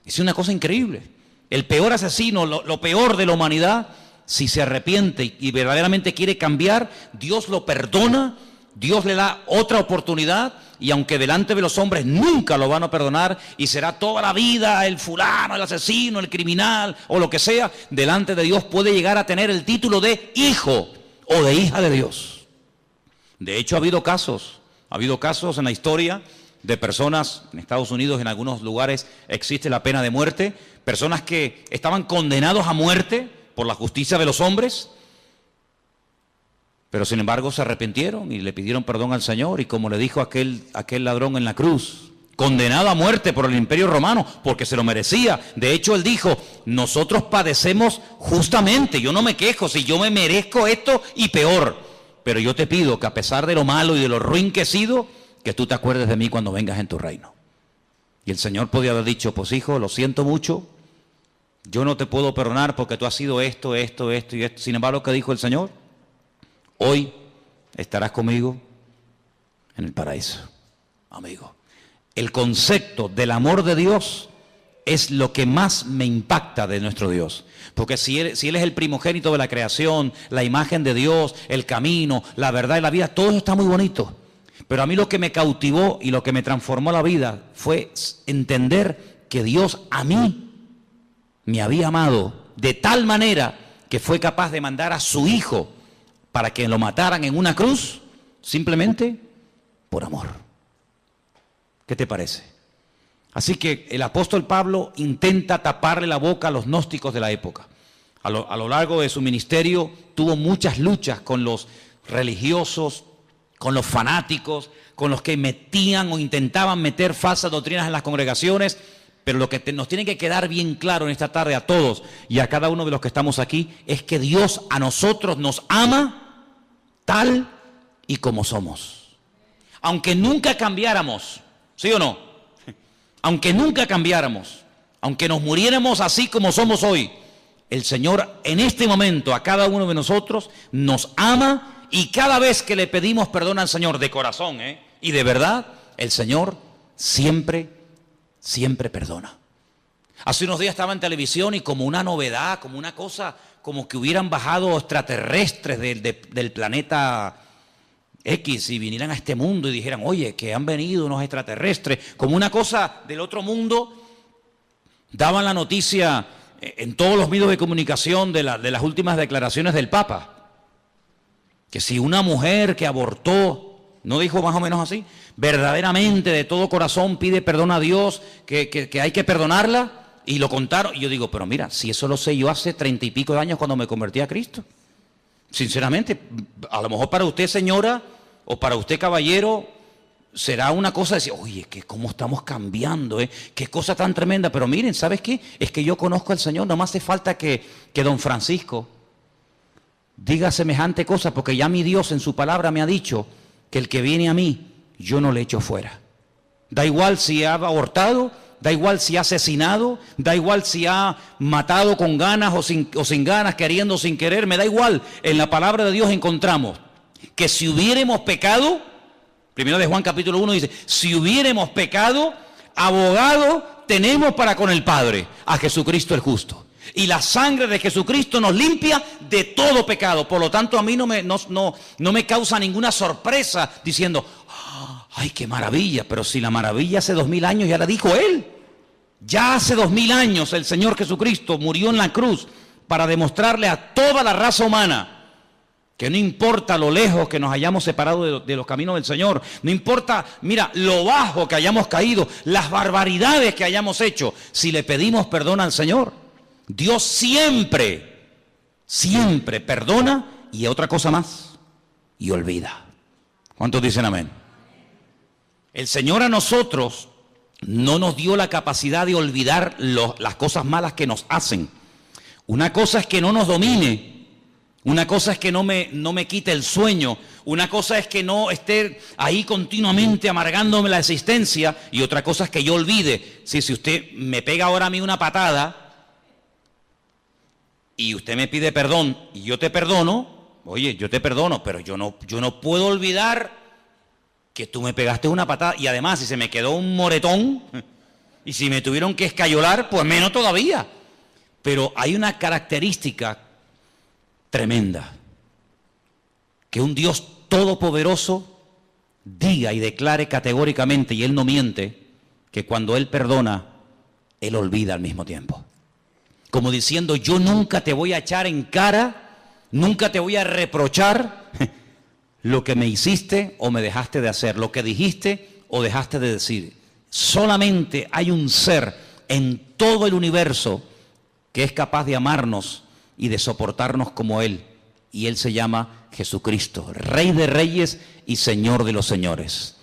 Es una cosa increíble. el peor asesino, lo peor de la humanidad, si se arrepiente y verdaderamente quiere cambiar, Dios lo perdona, Dios le da otra oportunidad, y aunque delante de los hombres nunca lo van a perdonar y será toda la vida el fulano, el asesino, el criminal o lo que sea, delante de Dios puede llegar a tener el título de hijo o de hija de Dios. De hecho, ha habido casos en la historia de personas, en Estados Unidos, en algunos lugares existe la pena de muerte, personas que estaban condenados a muerte por la justicia de los hombres, pero sin embargo se arrepintieron y le pidieron perdón al Señor, y como le dijo aquel ladrón en la cruz, condenado a muerte por el Imperio Romano, porque se lo merecía. De hecho, él dijo, nosotros padecemos justamente, yo no me quejo, si yo me merezco esto y peor, pero yo te pido que a pesar de lo malo y de lo ruin que he sido, que tú te acuerdes de mí cuando vengas en tu reino. Y el Señor podía haber dicho, pues hijo, lo siento mucho, yo no te puedo perdonar porque tú has sido esto y esto. Sin embargo, ¿qué dijo el Señor? Hoy estarás conmigo en el paraíso, amigo. El concepto del amor de Dios es lo que más me impacta de nuestro Dios. Porque si Él es el primogénito de la creación, la imagen de Dios, el camino, la verdad y la vida, todo eso está muy bonito. Pero a mí lo que me cautivó y lo que me transformó la vida fue entender que Dios a mí me había amado de tal manera que fue capaz de mandar a su Hijo para que lo mataran en una cruz, simplemente por amor. ¿Qué te parece? Así que el apóstol Pablo intenta taparle la boca a los gnósticos de la época. A lo largo de su ministerio tuvo muchas luchas con los religiosos, con los fanáticos, con los que metían o intentaban meter falsas doctrinas en las congregaciones. Pero lo que nos tiene que quedar bien claro en esta tarde a todos y a cada uno de los que estamos aquí es que Dios a nosotros nos ama tal y como somos. Aunque nunca cambiáramos, ¿sí o no? Aunque nunca cambiáramos, aunque nos muriéramos así como somos hoy, el Señor en este momento a cada uno de nosotros nos ama, y cada vez que le pedimos perdón al Señor de corazón y de verdad, el Señor siempre perdona. Hace unos días estaba en televisión y como una novedad, como una cosa, como que hubieran bajado extraterrestres del planeta X y vinieran a este mundo y dijeran, oye, que han venido unos extraterrestres, como una cosa del otro mundo. Daban la noticia en todos los medios de comunicación de las últimas declaraciones del Papa, que si una mujer que abortó, ¿no dijo más o menos así? Verdaderamente de todo corazón pide perdón a Dios, que hay que perdonarla, y lo contaron. Y yo digo, pero mira, si eso lo sé yo hace 30 y pico de años cuando me convertí a Cristo. Sinceramente, a lo mejor para usted, señora, o para usted, caballero, será una cosa de decir, oye, que cómo estamos cambiando, qué cosa tan tremenda. Pero miren, ¿sabes qué? Es que yo conozco al Señor, no me hace falta que don Francisco diga semejante cosa, porque ya mi Dios en su palabra me ha dicho que el que viene a mí, yo no le echo fuera. Da igual si ha abortado, da igual si ha asesinado, da igual si ha matado con ganas o sin ganas, queriendo o sin querer, me da igual. En la palabra de Dios encontramos que si hubiéramos pecado, primero de Juan capítulo 1 dice, si hubiéramos pecado, abogado tenemos para con el Padre, a Jesucristo el justo. Y la sangre de Jesucristo nos limpia de todo pecado. Por lo tanto, a mí no me causa ninguna sorpresa diciendo, ¡ay, qué maravilla! Pero si la maravilla hace 2000 años ya la dijo Él. Ya hace 2000 años el Señor Jesucristo murió en la cruz para demostrarle a toda la raza humana que no importa lo lejos que nos hayamos separado de los caminos del Señor, no importa, mira, lo bajo que hayamos caído, las barbaridades que hayamos hecho, si le pedimos perdón al Señor, Dios siempre perdona, y otra cosa más, y olvida. ¿Cuántos dicen amén? El Señor a nosotros no nos dio la capacidad de olvidar las cosas malas que nos hacen. Una cosa es que no nos domine, una cosa es que no me quite el sueño, una cosa es que no esté ahí continuamente amargándome la existencia, y otra cosa es que yo olvide. Si usted me pega ahora a mí una patada y usted me pide perdón y yo te perdono, oye, yo te perdono, pero yo no puedo olvidar que tú me pegaste una patada, y además si se me quedó un moretón y si me tuvieron que escayolar, pues menos todavía. Pero hay una característica tremenda, que un Dios todopoderoso diga y declare categóricamente, y Él no miente, que cuando Él perdona, Él olvida al mismo tiempo. Como diciendo, yo nunca te voy a echar en cara, nunca te voy a reprochar lo que me hiciste o me dejaste de hacer, lo que dijiste o dejaste de decir. Solamente hay un ser en todo el universo que es capaz de amarnos y de soportarnos como Él. Y Él se llama Jesucristo, Rey de Reyes y Señor de los Señores.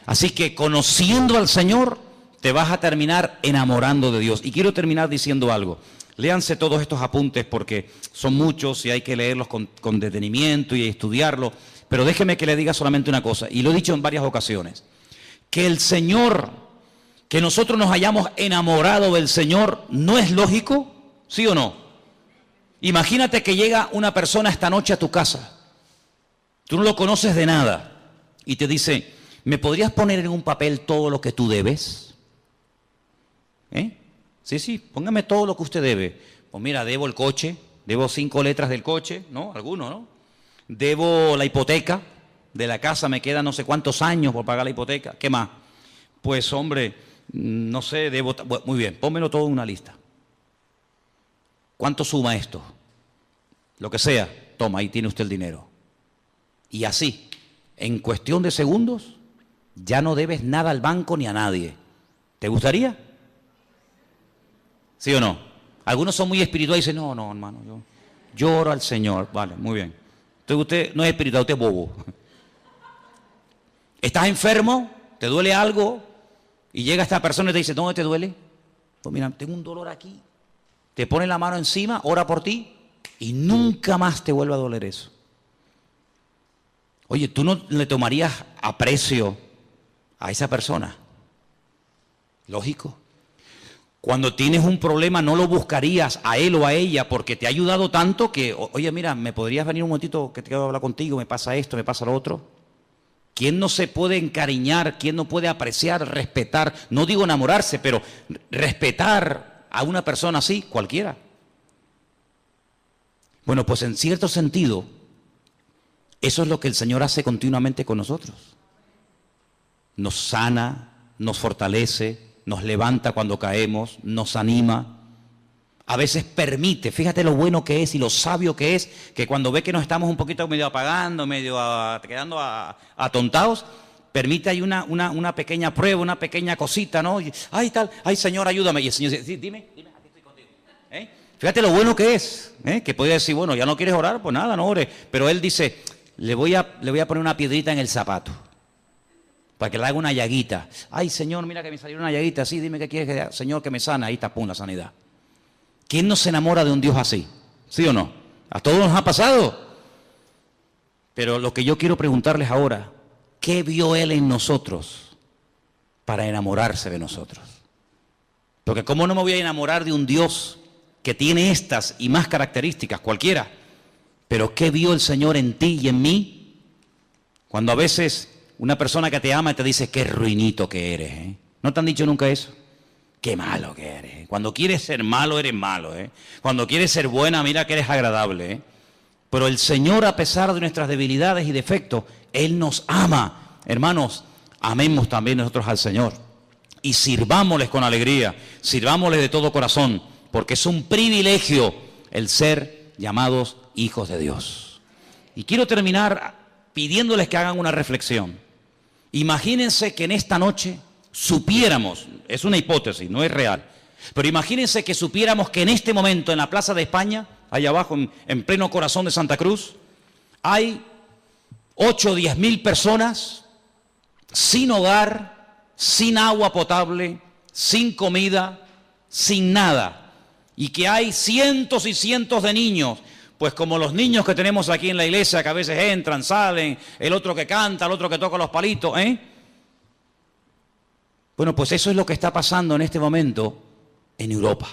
Así que conociendo al Señor, te vas a terminar enamorando de Dios. Y quiero terminar diciendo algo. Léanse todos estos apuntes porque son muchos y hay que leerlos con detenimiento y estudiarlos. Pero déjeme que le diga solamente una cosa, y lo he dicho en varias ocasiones. Que el Señor, que nosotros nos hayamos enamorado del Señor, ¿no es lógico? ¿Sí o no? Imagínate que llega una persona esta noche a tu casa, tú no lo conoces de nada, y te dice, ¿me podrías poner en un papel todo lo que tú debes? Sí, póngame todo lo que usted debe. Pues mira, debo el coche, debo 5 letras del coche, ¿no? Alguno, ¿no? Debo la hipoteca de la casa, me quedan no sé cuántos años por pagar la hipoteca. ¿Qué más? Pues hombre, no sé, debo... Bueno, muy bien, pónmelo todo en una lista. ¿Cuánto suma esto? Lo que sea, toma, ahí tiene usted el dinero. Y así, en cuestión de segundos, ya no debes nada al banco ni a nadie. ¿Te gustaría? ¿Sí o no? Algunos son muy espirituales y dicen, no, hermano, yo oro al Señor. Vale, muy bien. Entonces usted no es espiritual, usted es bobo. ¿Estás enfermo? ¿Te duele algo? Y llega esta persona y te dice, ¿dónde te duele? Pues mira, tengo un dolor aquí. Te pone la mano encima, ora por ti y nunca más te vuelve a doler eso. Oye, ¿tú no le tomarías aprecio a esa persona? Lógico. Cuando tienes un problema no lo buscarías a él o a ella porque te ha ayudado tanto que, oye, mira, ¿me podrías venir un momentito que te quiero hablar contigo? Me pasa esto, me pasa lo otro. ¿Quién no se puede encariñar? ¿Quién no puede apreciar, respetar? No digo enamorarse, pero respetar a una persona así, cualquiera. Bueno, pues en cierto sentido, eso es lo que el Señor hace continuamente con nosotros. Nos sana, nos fortalece, nos levanta cuando caemos, nos anima. A veces permite, fíjate lo bueno que es y lo sabio que es, que cuando ve que nos estamos un poquito medio apagando, quedando atontados, permite ahí una pequeña prueba, una pequeña cosita, ¿no? Y, ay, tal, ay, Señor, ayúdame. Y el Señor dice, sí, dime, aquí estoy contigo. Fíjate lo bueno que es, que podría decir, bueno, ya no quieres orar, pues nada, no ores. Pero Él dice, le voy a poner una piedrita en el zapato, para que le haga una llaguita. Ay, Señor, mira que me salió una llaguita, sí, dime qué quieres que haga. Señor, que me sana, ahí está, pum, la sanidad. ¿Quién no se enamora de un Dios así? ¿Sí o no? A todos nos ha pasado. Pero lo que yo quiero preguntarles ahora, ¿qué vio Él en nosotros para enamorarse de nosotros? Porque ¿cómo no me voy a enamorar de un Dios que tiene estas y más características, cualquiera? Pero ¿qué vio el Señor en ti y en mí? Cuando a veces una persona que te ama te dice, qué ruinito que eres, ¿No te han dicho nunca eso? Qué malo que eres. Cuando quieres ser malo, eres malo, Cuando quieres ser buena, mira que eres agradable, Pero el Señor, a pesar de nuestras debilidades y defectos, Él nos ama. Hermanos, amemos también nosotros al Señor. Y sirvámosles con alegría, sirvámosles de todo corazón, porque es un privilegio el ser llamados hijos de Dios. Y quiero terminar pidiéndoles que hagan una reflexión. Imagínense que en esta noche supiéramos, es una hipótesis, no es real, pero imagínense que supiéramos que en este momento en la Plaza de España, allá abajo en pleno corazón de Santa Cruz, hay 8 o 10 mil personas sin hogar, sin agua potable, sin comida, sin nada, y que hay cientos y cientos de niños, pues como los niños que tenemos aquí en la iglesia, que a veces entran, salen, el otro que canta, el otro que toca los palitos, Bueno, pues eso es lo que está pasando en este momento en Europa,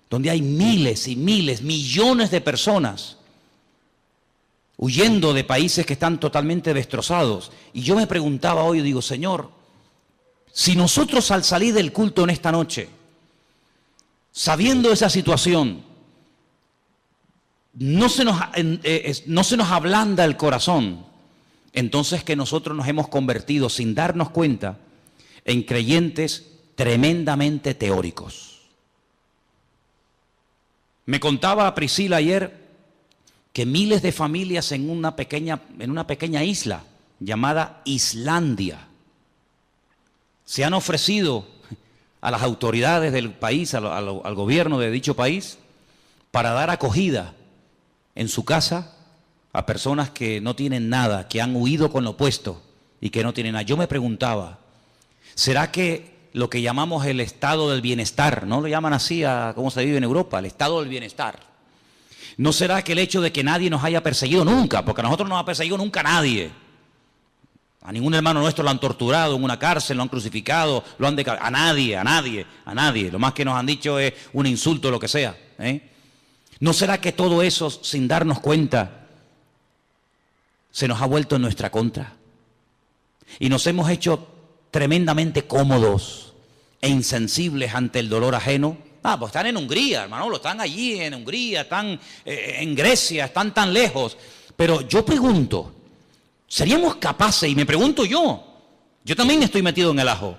donde hay miles y miles, millones de personas huyendo de países que están totalmente destrozados. Y yo me preguntaba hoy, digo, Señor, si nosotros al salir del culto en esta noche sabiendo esa situación, no se nos ablanda el corazón, entonces que nosotros nos hemos convertido sin darnos cuenta en creyentes tremendamente teóricos. Me contaba Priscila ayer que miles de familias en una pequeña isla llamada Islandia se han ofrecido a las autoridades del país, al gobierno de dicho país, para dar acogida en su casa a personas que no tienen nada, que han huido con lo opuesto y que no tienen nada. Yo me preguntaba, ¿será que lo que llamamos el estado del bienestar, no lo llaman así a cómo se vive en Europa, el estado del bienestar? ¿No será que el hecho de que nadie nos haya perseguido nunca, porque a nosotros no nos ha perseguido nunca nadie? A ningún hermano nuestro lo han torturado en una cárcel, lo han crucificado, lo han decapitado. A nadie. Lo más que nos han dicho es un insulto, lo que sea. ¿No será que todo eso, sin darnos cuenta, se nos ha vuelto en nuestra contra? Y nos hemos hecho tremendamente cómodos e insensibles ante el dolor ajeno. Pues están en Hungría, hermano, están allí en Hungría, están en Grecia, están tan lejos. Pero yo pregunto, ¿seríamos capaces, y me pregunto yo también estoy metido en el ajo,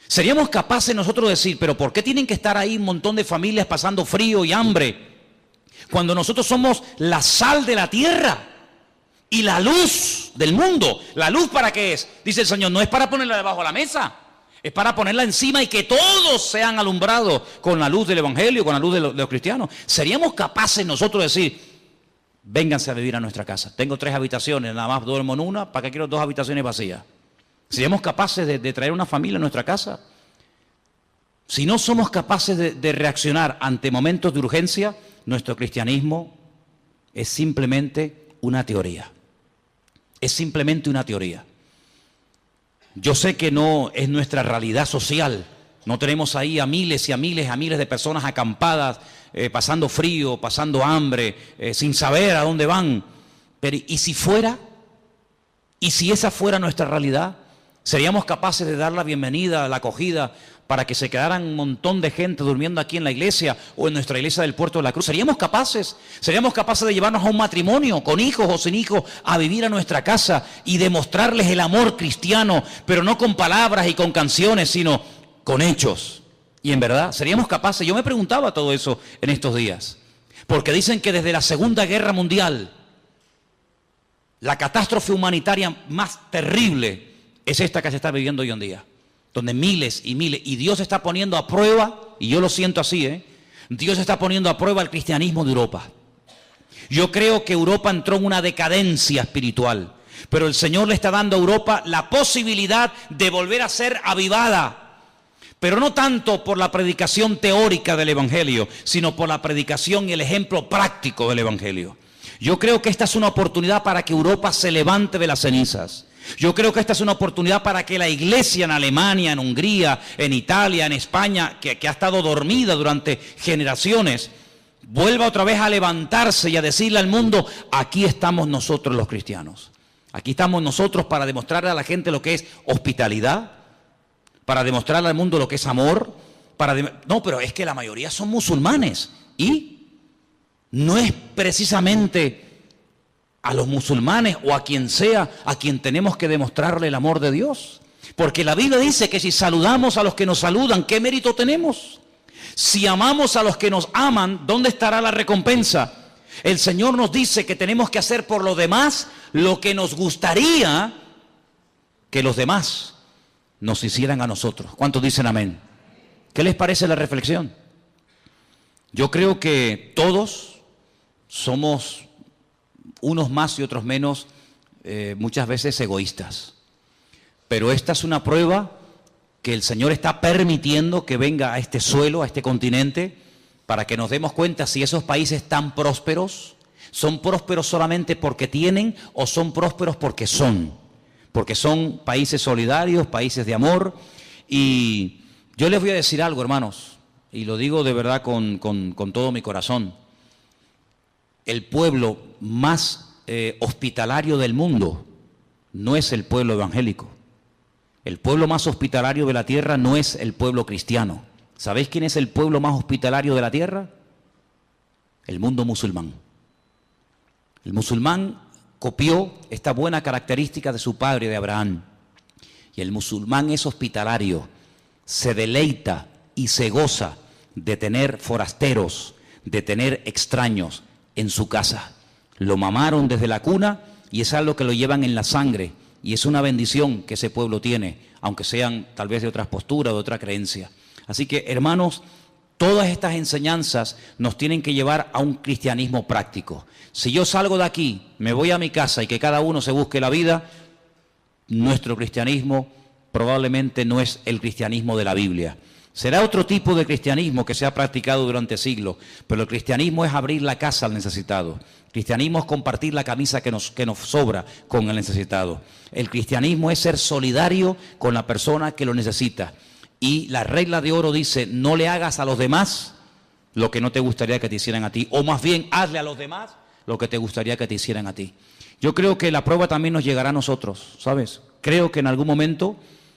¿seríamos capaces nosotros de decir, pero por qué tienen que estar ahí un montón de familias pasando frío y hambre, cuando nosotros somos la sal de la tierra y la luz del mundo? ¿La luz para qué es? Dice el Señor, no es para ponerla debajo de la mesa, es para ponerla encima y que todos sean alumbrados con la luz del Evangelio, con la luz de los cristianos. ¿Seríamos capaces nosotros de decir, vénganse a vivir a nuestra casa? Tengo 3 habitaciones, nada más duermo en una, ¿para qué quiero 2 habitaciones vacías? ¿Seríamos capaces de traer una familia a nuestra casa? Si no somos capaces de reaccionar ante momentos de urgencia, nuestro cristianismo es simplemente una teoría. Es simplemente una teoría. Yo sé que no es nuestra realidad social. No tenemos ahí a miles y a miles de personas acampadas, pasando frío, pasando hambre, sin saber a dónde van. Pero ¿y si fuera? ¿Y si esa fuera nuestra realidad? ¿Seríamos capaces de dar la bienvenida, la acogida, para que se quedaran un montón de gente durmiendo aquí en la iglesia o en nuestra iglesia del Puerto de la Cruz? ¿Seríamos capaces? ¿Seríamos capaces de llevarnos a un matrimonio, con hijos o sin hijos, a vivir a nuestra casa y demostrarles el amor cristiano, pero no con palabras y con canciones, sino con hechos? Y en verdad, ¿seríamos capaces? Yo me preguntaba todo eso en estos días, porque dicen que desde la Segunda Guerra Mundial, la catástrofe humanitaria más terrible es esta que se está viviendo hoy en día, donde miles y miles, y Dios está poniendo a prueba, y yo lo siento así, Dios está poniendo a prueba el cristianismo de Europa. Yo creo que Europa entró en una decadencia espiritual, pero el Señor le está dando a Europa la posibilidad de volver a ser avivada, pero no tanto por la predicación teórica del Evangelio, sino por la predicación y el ejemplo práctico del Evangelio. Yo creo que esta es una oportunidad para que Europa se levante de las cenizas. Yo creo que esta es una oportunidad para que la iglesia en Alemania, en Hungría, en Italia, en España, que ha estado dormida durante generaciones, vuelva otra vez a levantarse y a decirle al mundo, aquí estamos nosotros los cristianos. Aquí estamos nosotros para demostrarle a la gente lo que es hospitalidad, para demostrarle al mundo lo que es amor. No, pero es que la mayoría son musulmanes y no es precisamente a los musulmanes o a quien sea a quien tenemos que demostrarle el amor de Dios. Porque la Biblia dice que si saludamos a los que nos saludan, ¿qué mérito tenemos? Si amamos a los que nos aman, ¿dónde estará la recompensa? El Señor nos dice que tenemos que hacer por los demás lo que nos gustaría que los demás nos hicieran a nosotros. ¿Cuántos dicen amén? ¿Qué les parece la reflexión? Yo creo que todos somos, unos más y otros menos, muchas veces egoístas. Pero esta es una prueba que el Señor está permitiendo que venga a este suelo, a este continente, para que nos demos cuenta si esos países tan prósperos son prósperos solamente porque tienen o son prósperos porque son países solidarios, países de amor. Y yo les voy a decir algo, hermanos, y lo digo de verdad con todo mi corazón. El pueblo más hospitalario del mundo no es el pueblo evangélico. El pueblo más hospitalario de la tierra no es el pueblo cristiano, ¿Sabéis quién es el pueblo más hospitalario de la tierra? El mundo musulmán. El musulmán copió esta buena característica de su padre, de Abraham. Y el musulmán es hospitalario, se deleita y se goza de tener forasteros, de tener extraños en su casa. Lo mamaron desde la cuna y es algo que lo llevan en la sangre. Y es una bendición que ese pueblo tiene, aunque sean tal vez de otras posturas, de otra creencia. Así que, hermanos, todas estas enseñanzas nos tienen que llevar a un cristianismo práctico. Si yo salgo de aquí, me voy a mi casa y que cada uno se busque la vida, nuestro cristianismo probablemente no es el cristianismo de la Biblia. Será otro tipo de cristianismo que se ha practicado durante siglos, pero el cristianismo es abrir la casa al necesitado. El cristianismo es compartir la camisa que nos sobra con el necesitado. El cristianismo es ser solidario con la persona que lo necesita. Y la regla de oro dice, no le hagas a los demás lo que no te gustaría que te hicieran a ti, o más bien, hazle a los demás lo que te gustaría que te hicieran a ti. Yo creo que la prueba también nos llegará a nosotros, ¿sabes? Creo que en algún momento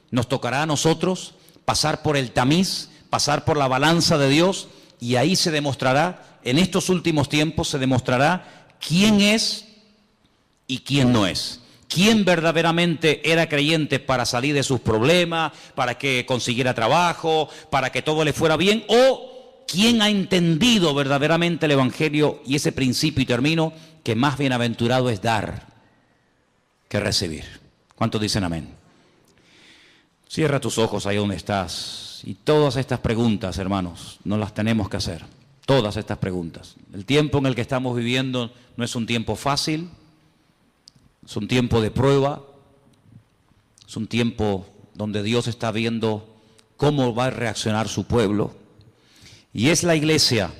nos tocará a nosotros pasar por el tamiz, pasar por la balanza de Dios, y ahí se demostrará, en estos últimos tiempos se demostrará quién es y quién no es. Quién verdaderamente era creyente para salir de sus problemas, para que consiguiera trabajo, para que todo le fuera bien, o quién ha entendido verdaderamente el Evangelio y ese principio, y termino, que más bienaventurado es dar que recibir. ¿Cuántos dicen amén? Cierra tus ojos ahí donde estás. Y todas estas preguntas, hermanos, nos las tenemos que hacer. Todas estas preguntas. El tiempo en el que estamos viviendo no es un tiempo fácil. Es un tiempo de prueba. Es un tiempo donde Dios está viendo cómo va a reaccionar su pueblo. Y es la iglesia,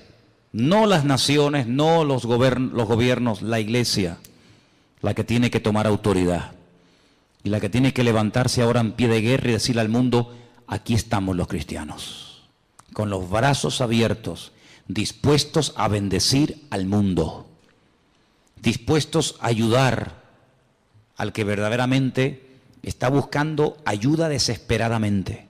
no las naciones, no los gobiernos, la iglesia, la que tiene que tomar autoridad. Y la que tiene que levantarse ahora en pie de guerra y decirle al mundo, aquí estamos los cristianos, con los brazos abiertos, dispuestos a bendecir al mundo, dispuestos a ayudar al que verdaderamente está buscando ayuda desesperadamente.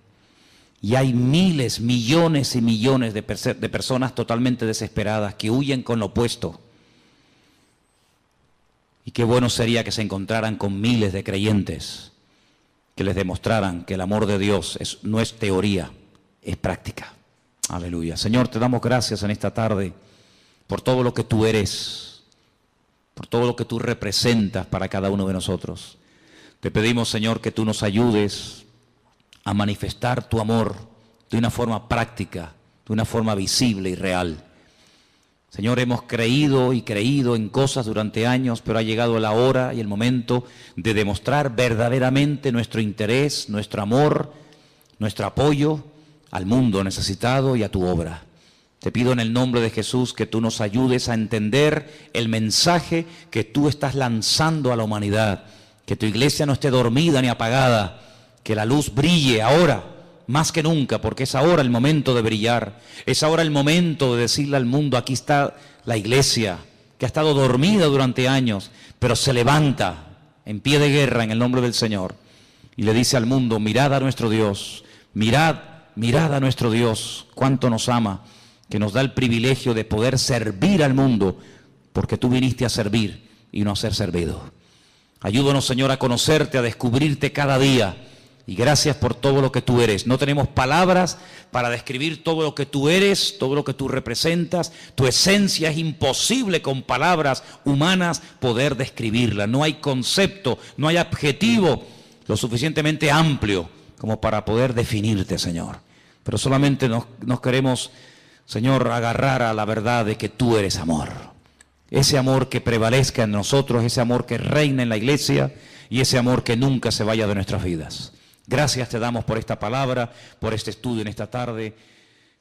Y hay miles, millones y millones de personas totalmente desesperadas que huyen con lo opuesto. Y qué bueno sería que se encontraran con miles de creyentes que les demostraran que el amor de Dios no es teoría, es práctica. Aleluya. Señor, te damos gracias en esta tarde por todo lo que tú eres, por todo lo que tú representas para cada uno de nosotros. Te pedimos, Señor, que tú nos ayudes a manifestar tu amor de una forma práctica, de una forma visible y real. Señor, hemos creído y creído en cosas durante años, pero ha llegado la hora y el momento de demostrar verdaderamente nuestro interés, nuestro amor, nuestro apoyo al mundo necesitado y a tu obra. Te pido en el nombre de Jesús que tú nos ayudes a entender el mensaje que tú estás lanzando a la humanidad, que tu iglesia no esté dormida ni apagada, que la luz brille ahora, más que nunca, porque es ahora el momento de brillar, es ahora el momento de decirle al mundo, aquí está la iglesia, que ha estado dormida durante años, pero se levanta en pie de guerra en el nombre del Señor, y le dice al mundo, mirad a nuestro Dios, mirad a nuestro Dios, cuánto nos ama, que nos da el privilegio de poder servir al mundo, porque tú viniste a servir y no a ser servido. Ayúdanos, Señor, a conocerte, a descubrirte cada día. Y gracias por todo lo que tú eres. No tenemos palabras para describir todo lo que tú eres, todo lo que tú representas. Tu esencia es imposible con palabras humanas poder describirla. No hay concepto, no hay adjetivo lo suficientemente amplio como para poder definirte, Señor. Pero solamente nos queremos, Señor, agarrar a la verdad de que tú eres amor. Ese amor que prevalezca en nosotros, ese amor que reina en la iglesia y ese amor que nunca se vaya de nuestras vidas. Gracias te damos por esta palabra, por este estudio en esta tarde.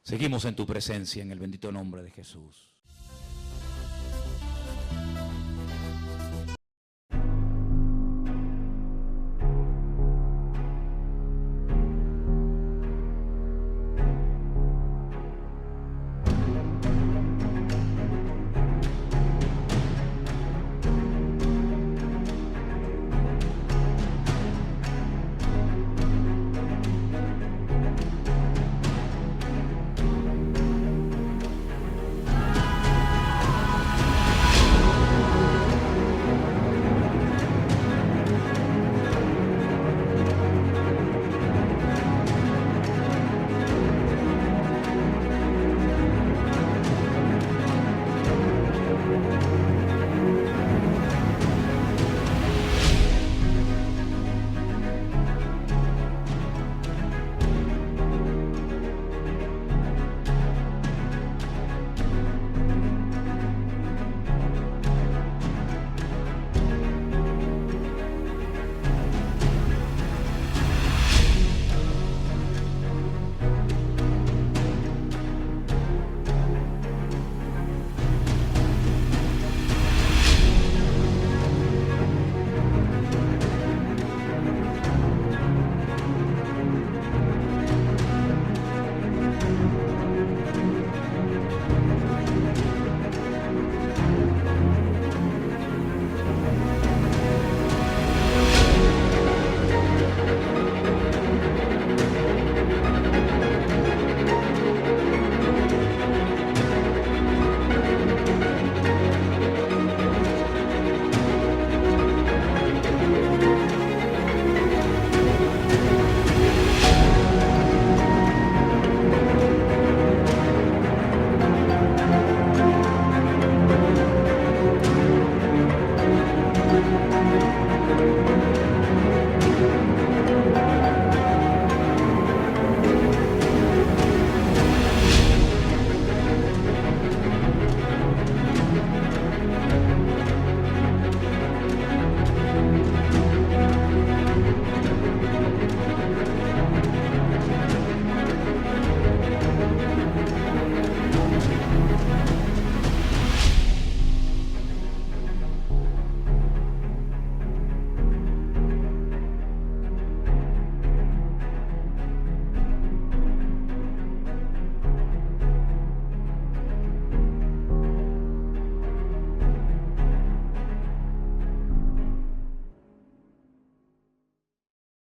Seguimos en tu presencia en el bendito nombre de Jesús.